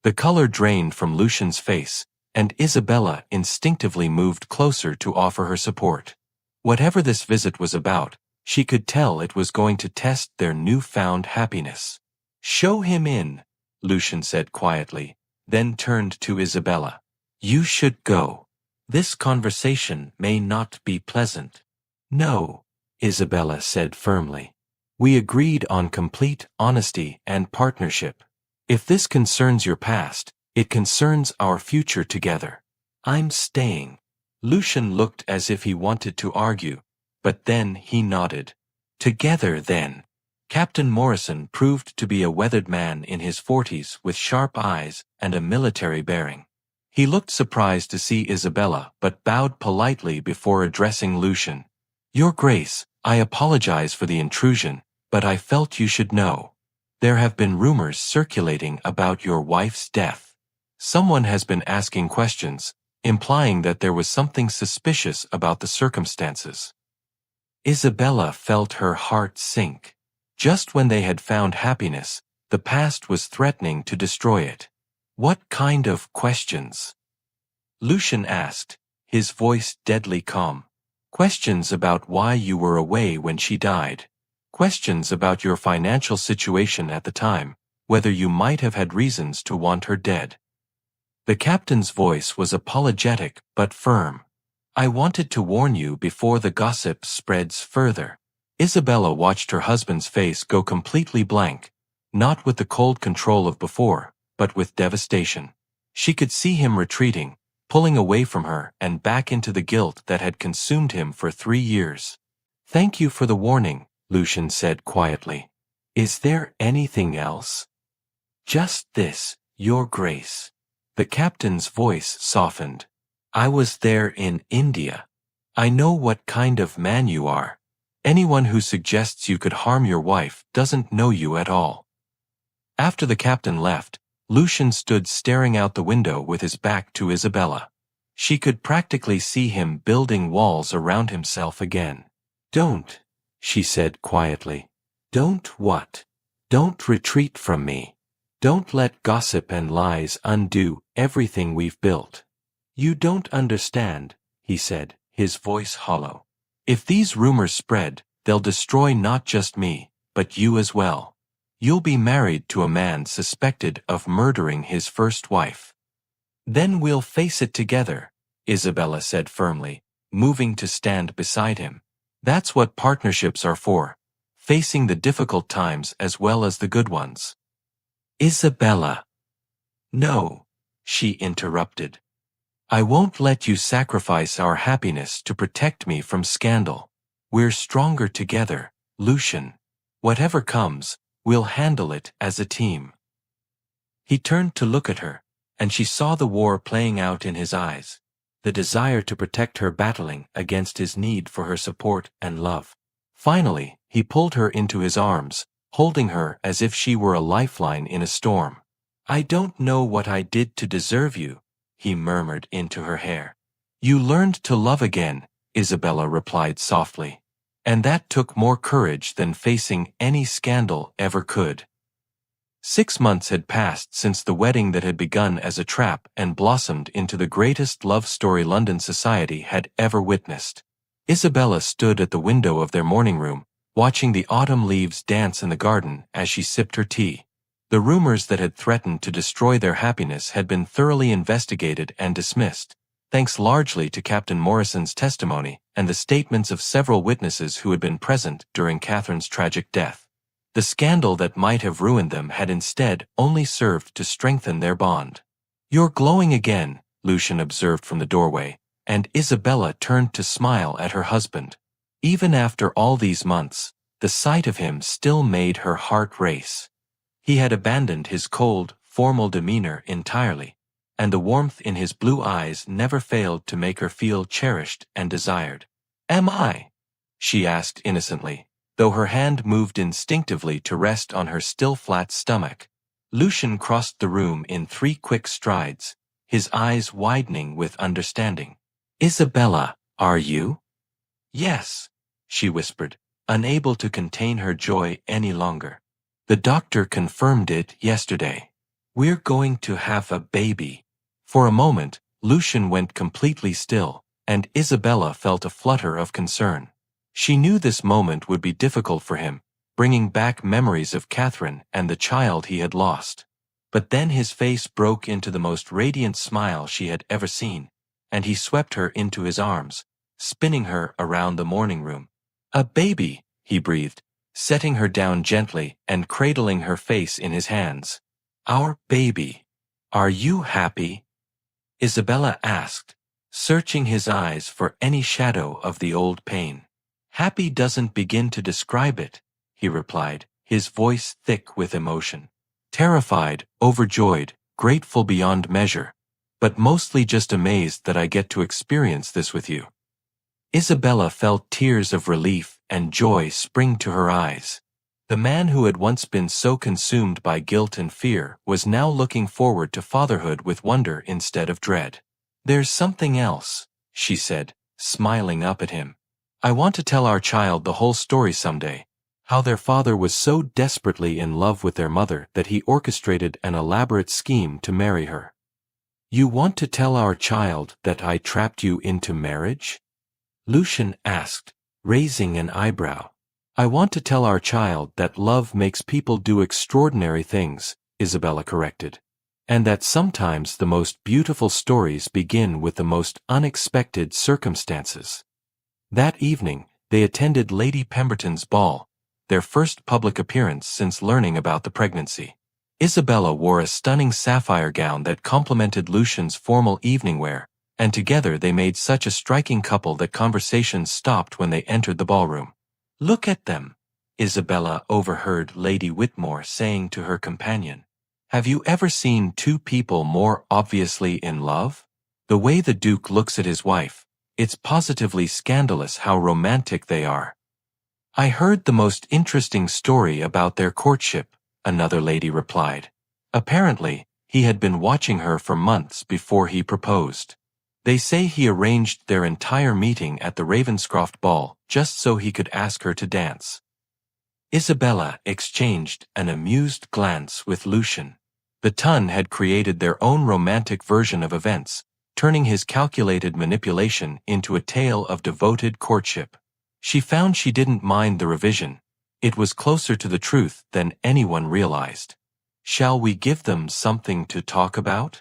The color drained from Lucian's face, and Isabella instinctively moved closer to offer her support. Whatever this visit was about, she could tell it was going to test their newfound happiness. "Show him in," Lucian said quietly, then turned to Isabella. "You should go. This conversation may not be pleasant." "No," Isabella said firmly. "We agreed on complete honesty and partnership. If this concerns your past, it concerns our future together. I'm staying." Lucian looked as if he wanted to argue, but then he nodded. "Together then." Captain Morrison proved to be a weathered man in his 40s with sharp eyes and a military bearing. He looked surprised to see Isabella but bowed politely before addressing Lucian. "Your Grace, I apologize for the intrusion, but I felt you should know. There have been rumors circulating about your wife's death. Someone has been asking questions, implying that there was something suspicious about the circumstances." Isabella felt her heart sink. Just when they had found happiness, the past was threatening to destroy it. "What kind of questions?" Lucian asked, his voice deadly calm. "Questions about why you were away when she died. Questions about your financial situation at the time, whether you might have had reasons to want her dead." The captain's voice was apologetic but firm. "I wanted to warn you before the gossip spreads further." Isabella watched her husband's face go completely blank, not with the cold control of before, but with devastation. She could see him retreating, pulling away from her and back into the guilt that had consumed him for 3 years. "Thank you for the warning," Lucian said quietly. "Is there anything else?" "Just this, Your Grace." The captain's voice softened. "I was there in India. I know what kind of man you are. Anyone who suggests you could harm your wife doesn't know you at all." After the captain left, Lucian stood staring out the window with his back to Isabella. She could practically see him building walls around himself again. "Don't," she said quietly. "Don't what? Don't retreat from me. Don't let gossip and lies undo everything we've built." "You don't understand," he said, his voice hollow. "If these rumors spread, they'll destroy not just me, but you as well. You'll be married to a man suspected of murdering his first wife." "Then we'll face it together," Isabella said firmly, moving to stand beside him. "That's what partnerships are for, facing the difficult times as well as the good ones." "Isabella." "No," she interrupted. "I won't let you sacrifice our happiness to protect me from scandal. We're stronger together, Lucian. Whatever comes, we'll handle it as a team." He turned to look at her, and she saw the war playing out in his eyes. the desire to protect her battling against his need for her support and love. Finally, he pulled her into his arms, holding her as if she were a lifeline in a storm. "I don't know what I did to deserve you," he murmured into her hair. "You learned to love again," Isabella replied softly. "And that took more courage than facing any scandal ever could." 6 months had passed since the wedding that had begun as a trap and blossomed into the greatest love story London society had ever witnessed. Isabella stood at the window of their morning room, watching the autumn leaves dance in the garden as she sipped her tea. The rumors that had threatened to destroy their happiness had been thoroughly investigated and dismissed, thanks largely to Captain Morrison's testimony and the statements of several witnesses who had been present during Catherine's tragic death. The scandal that might have ruined them had instead only served to strengthen their bond. "You're glowing again," Lucian observed from the doorway, and Isabella turned to smile at her husband. Even after all these months, the sight of him still made her heart race. He had abandoned his cold, formal demeanor entirely, and the warmth in his blue eyes never failed to make her feel cherished and desired. "Am I?" she asked innocently, though her hand moved instinctively to rest on her still flat stomach. Lucian crossed the room in 3 quick strides, his eyes widening with understanding. "Isabella, are you?" "Yes," she whispered, unable to contain her joy any longer. "The doctor confirmed it yesterday. We're going to have a baby." For a moment, Lucian went completely still, and Isabella felt a flutter of concern. She knew this moment would be difficult for him, bringing back memories of Catherine and the child he had lost. But then his face broke into the most radiant smile she had ever seen, and he swept her into his arms, spinning her around the morning room. "A baby," he breathed, setting her down gently and cradling her face in his hands. "Our baby. Are you happy?" Isabella asked, searching his eyes for any shadow of the old pain. "Happy doesn't begin to describe it," he replied, his voice thick with emotion. "Terrified, overjoyed, grateful beyond measure, but mostly just amazed that I get to experience this with you." Isabella felt tears of relief and joy spring to her eyes. The man who had once been so consumed by guilt and fear was now looking forward to fatherhood with wonder instead of dread. "There's something else," she said, smiling up at him. "I want to tell our child the whole story someday. How their father was so desperately in love with their mother that he orchestrated an elaborate scheme to marry her." "You want to tell our child that I trapped you into marriage?" Lucian asked, raising an eyebrow. "I want to tell our child that love makes people do extraordinary things," Isabella corrected, "and that sometimes the most beautiful stories begin with the most unexpected circumstances." That evening, they attended Lady Pemberton's ball, their first public appearance since learning about the pregnancy. Isabella wore a stunning sapphire gown that complemented Lucian's formal evening wear, and together they made such a striking couple that conversations stopped when they entered the ballroom. "Look at them," Isabella overheard Lady Whitmore saying to her companion. "Have you ever seen 2 people more obviously in love? The way the Duke looks at his wife, it's positively scandalous how romantic they are." "I heard the most interesting story about their courtship," another lady replied. "Apparently, he had been watching her for months before he proposed. They say he arranged their entire meeting at the Ravenscroft ball just so he could ask her to dance." Isabella exchanged an amused glance with Lucian. The Ton had created their own romantic version of events, turning his calculated manipulation into a tale of devoted courtship. She found she didn't mind the revision. It was closer to the truth than anyone realized. "Shall we give them something to talk about?"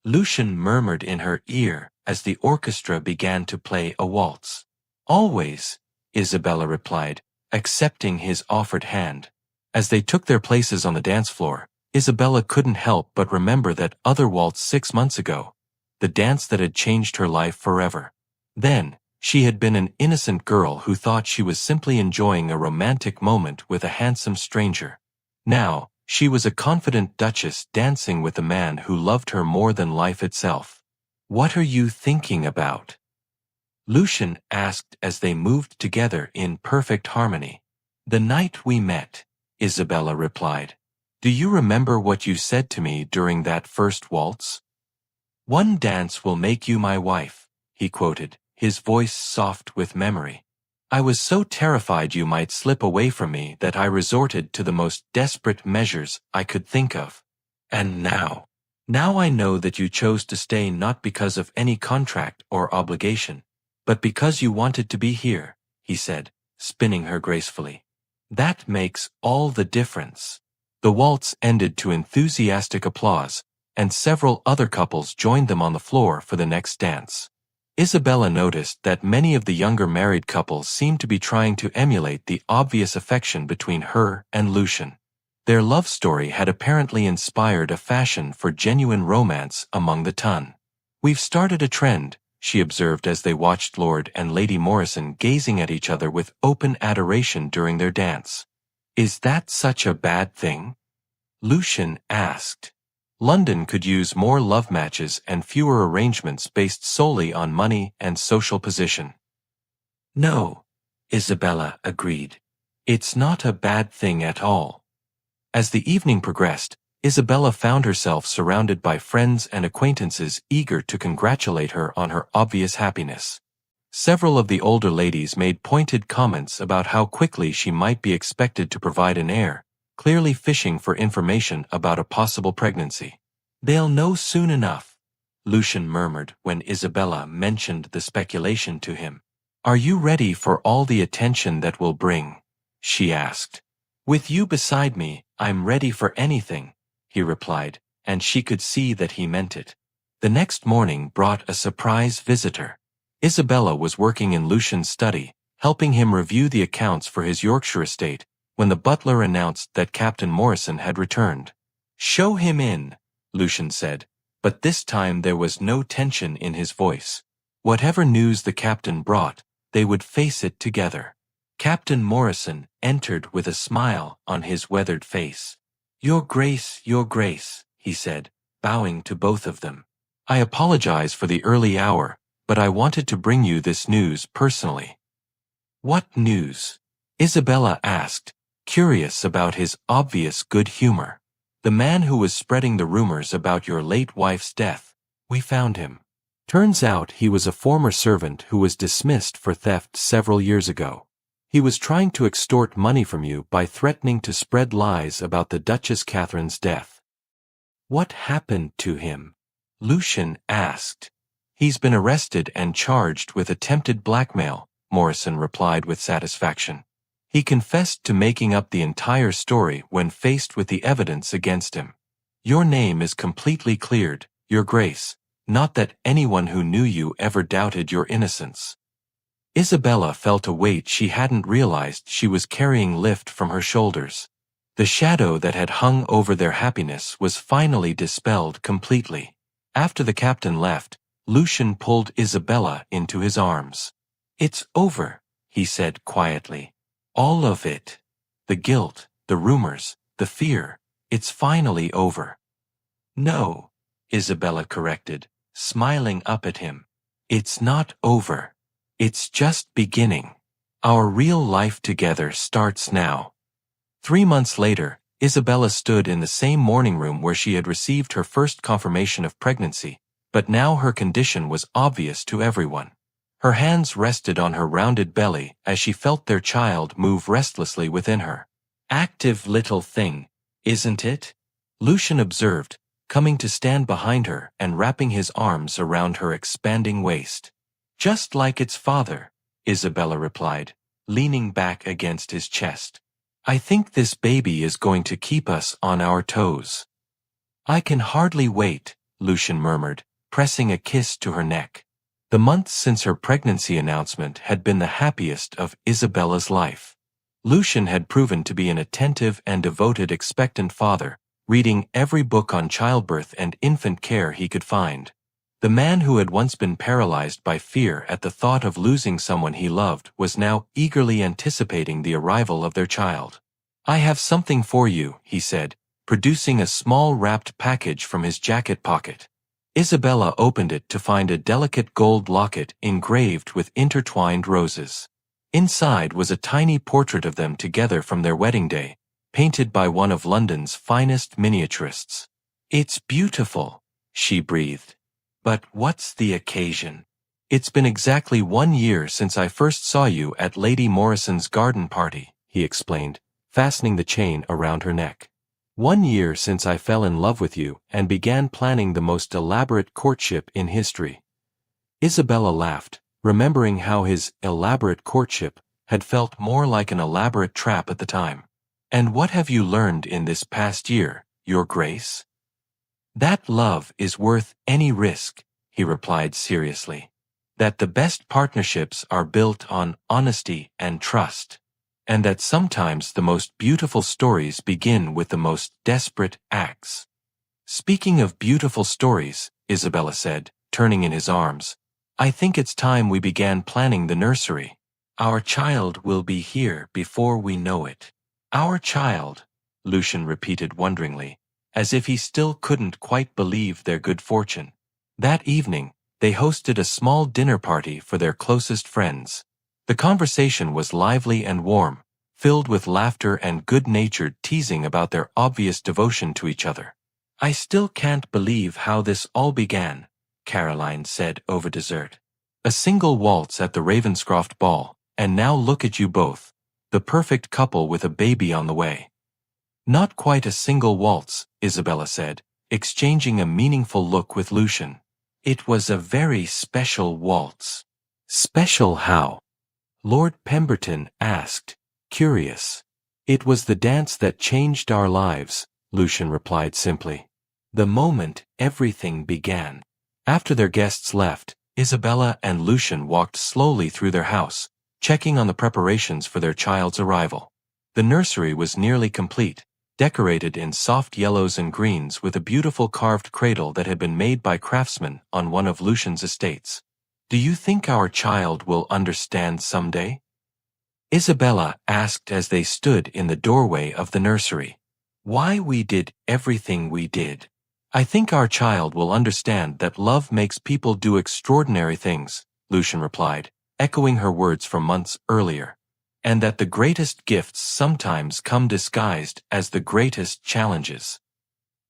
Lucian murmured in her ear as the orchestra began to play a waltz. "Always," Isabella replied, accepting his offered hand. As they took their places on the dance floor, Isabella couldn't help but remember that other waltz 6 months ago, the dance that had changed her life forever. Then, she had been an innocent girl who thought she was simply enjoying a romantic moment with a handsome stranger. Now, she was a confident duchess dancing with a man who loved her more than life itself. What are you thinking about? Lucian asked as they moved together in perfect harmony. The night we met, Isabella replied. Do you remember what you said to me during that first waltz? One dance will make you my wife, he quoted, his voice soft with memory. I was so terrified you might slip away from me that I resorted to the most desperate measures I could think of. And now I know that you chose to stay not because of any contract or obligation, but because you wanted to be here, he said, spinning her gracefully. That makes all the difference. The waltz ended to enthusiastic applause, and several other couples joined them on the floor for the next dance. Isabella noticed that many of the younger married couples seemed to be trying to emulate the obvious affection between her and Lucian. Their love story had apparently inspired a fashion for genuine romance among the ton. We've started a trend, she observed as they watched Lord and Lady Morrison gazing at each other with open adoration during their dance. Is that such a bad thing? Lucian asked. London could use more love matches and fewer arrangements based solely on money and social position. No, Isabella agreed. It's not a bad thing at all. As the evening progressed, Isabella found herself surrounded by friends and acquaintances eager to congratulate her on her obvious happiness. Several of the older ladies made pointed comments about how quickly she might be expected to provide an heir, clearly fishing for information about a possible pregnancy. They'll know soon enough, Lucian murmured when Isabella mentioned the speculation to him. Are you ready for all the attention that will bring? She asked. With you beside me, I'm ready for anything, he replied, and she could see that he meant it. The next morning brought a surprise visitor. Isabella was working in Lucian's study, helping him review the accounts for his Yorkshire estate, when the butler announced that Captain Morrison had returned. Show him in, Lucian said, but this time there was no tension in his voice. Whatever news the captain brought, they would face it together. Captain Morrison entered with a smile on his weathered face. Your Grace, he said, bowing to both of them. I apologize for the early hour, but I wanted to bring you this news personally. What news? Isabella asked, curious about his obvious good humor. The man who was spreading the rumors about your late wife's death. We found him. Turns out he was a former servant who was dismissed for theft several years ago. He was trying to extort money from you by threatening to spread lies about the Duchess Catherine's death. What happened to him? Lucian asked. He's been arrested and charged with attempted blackmail, Morrison replied with satisfaction. He confessed to making up the entire story when faced with the evidence against him. Your name is completely cleared, Your Grace, not that anyone who knew you ever doubted your innocence. Isabella felt a weight she hadn't realized she was carrying lift from her shoulders. The shadow that had hung over their happiness was finally dispelled completely. After the captain left, Lucian pulled Isabella into his arms. It's over, he said quietly. All of it. The guilt, the rumors, the fear, it's finally over. No, Isabella corrected, smiling up at him. It's not over. It's just beginning. Our real life together starts now. 3 months later, Isabella stood in the same morning room where she had received her first confirmation of pregnancy, but now her condition was obvious to everyone. Her hands rested on her rounded belly as she felt their child move restlessly within her. Active little thing, isn't it? Lucian observed, coming to stand behind her and wrapping his arms around her expanding waist. Just like its father, Isabella replied, leaning back against his chest. I think this baby is going to keep us on our toes. I can hardly wait, Lucian murmured, pressing a kiss to her neck. The months since her pregnancy announcement had been the happiest of Isabella's life. Lucian had proven to be an attentive and devoted expectant father, reading every book on childbirth and infant care he could find. The man who had once been paralyzed by fear at the thought of losing someone he loved was now eagerly anticipating the arrival of their child. I have something for you, he said, producing a small wrapped package from his jacket pocket. Isabella opened it to find a delicate gold locket engraved with intertwined roses. Inside was a tiny portrait of them together from their wedding day, painted by one of London's finest miniaturists. "It's beautiful," she breathed. "But what's the occasion?" "It's been exactly 1 year since I first saw you at Lady Morrison's garden party," he explained, fastening the chain around her neck. "1 year since I fell in love with you and began planning the most elaborate courtship in history." Isabella laughed, remembering how his elaborate courtship had felt more like an elaborate trap at the time. "And what have you learned in this past year, Your Grace?" "That love is worth any risk," he replied seriously. "That the best partnerships are built on honesty and trust. And that sometimes the most beautiful stories begin with the most desperate acts." "Speaking of beautiful stories," Isabella said, turning in his arms, "I think it's time we began planning the nursery. Our child will be here before we know it." "Our child," Lucian repeated wonderingly, as if he still couldn't quite believe their good fortune. That evening, they hosted a small dinner party for their closest friends. The conversation was lively and warm, filled with laughter and good-natured teasing about their obvious devotion to each other. "I still can't believe how this all began," Caroline said over dessert. "A single waltz at the Ravenscroft ball, and now look at you both, the perfect couple with a baby on the way." "Not quite a single waltz," Isabella said, exchanging a meaningful look with Lucian. "It was a very special waltz." "Special how?" Lord Pemberton asked, curious. "It was the dance that changed our lives," Lucian replied simply. "The moment everything began." After their guests left, Isabella and Lucian walked slowly through their house, checking on the preparations for their child's arrival. The nursery was nearly complete, decorated in soft yellows and greens with a beautiful carved cradle that had been made by craftsmen on one of Lucian's estates. "Do you think our child will understand someday?" Isabella asked as they stood in the doorway of the nursery. "Why we did everything we did. I think our child will understand that love makes people do extraordinary things," Lucian replied, echoing her words from months earlier. "And that the greatest gifts sometimes come disguised as the greatest challenges."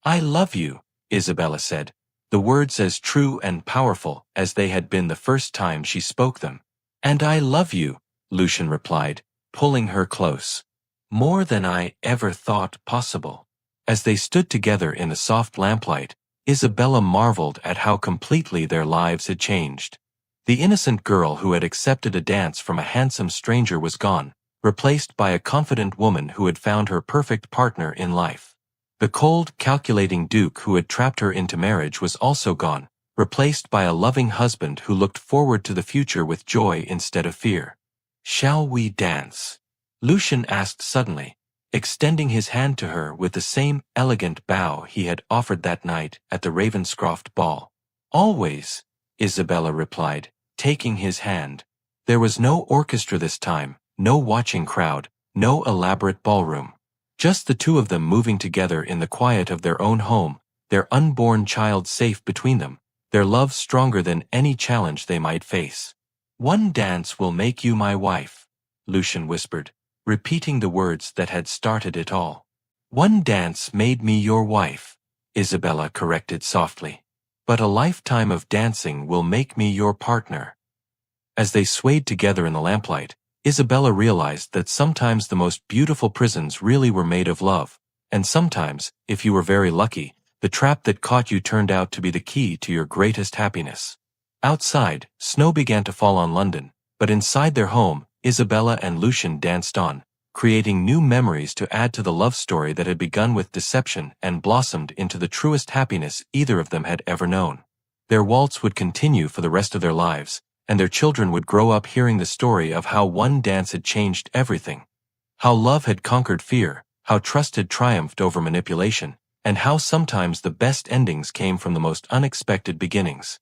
"I love you," Isabella said, the words as true and powerful as they had been the first time she spoke them. "And I love you," Lucian replied, pulling her close. "More than I ever thought possible." As they stood together in the soft lamplight, Isabella marveled at how completely their lives had changed. The innocent girl who had accepted a dance from a handsome stranger was gone, replaced by a confident woman who had found her perfect partner in life. The cold, calculating duke who had trapped her into marriage was also gone, replaced by a loving husband who looked forward to the future with joy instead of fear. "Shall we dance?" Lucian asked suddenly, extending his hand to her with the same elegant bow he had offered that night at the Ravenscroft ball. "Always," Isabella replied, taking his hand. There was no orchestra this time, no watching crowd, no elaborate ballroom. Just the two of them moving together in the quiet of their own home, their unborn child safe between them, their love stronger than any challenge they might face. "One dance will make you my wife," Lucian whispered, repeating the words that had started it all. "One dance made me your wife," Isabella corrected softly. "But a lifetime of dancing will make me your partner." As they swayed together in the lamplight, Isabella realized that sometimes the most beautiful prisons really were made of love, and sometimes, if you were very lucky, the trap that caught you turned out to be the key to your greatest happiness. Outside, snow began to fall on London, but inside their home, Isabella and Lucian danced on, creating new memories to add to the love story that had begun with deception and blossomed into the truest happiness either of them had ever known. Their waltz would continue for the rest of their lives, and their children would grow up hearing the story of how one dance had changed everything. How love had conquered fear, how trust had triumphed over manipulation, and how sometimes the best endings came from the most unexpected beginnings.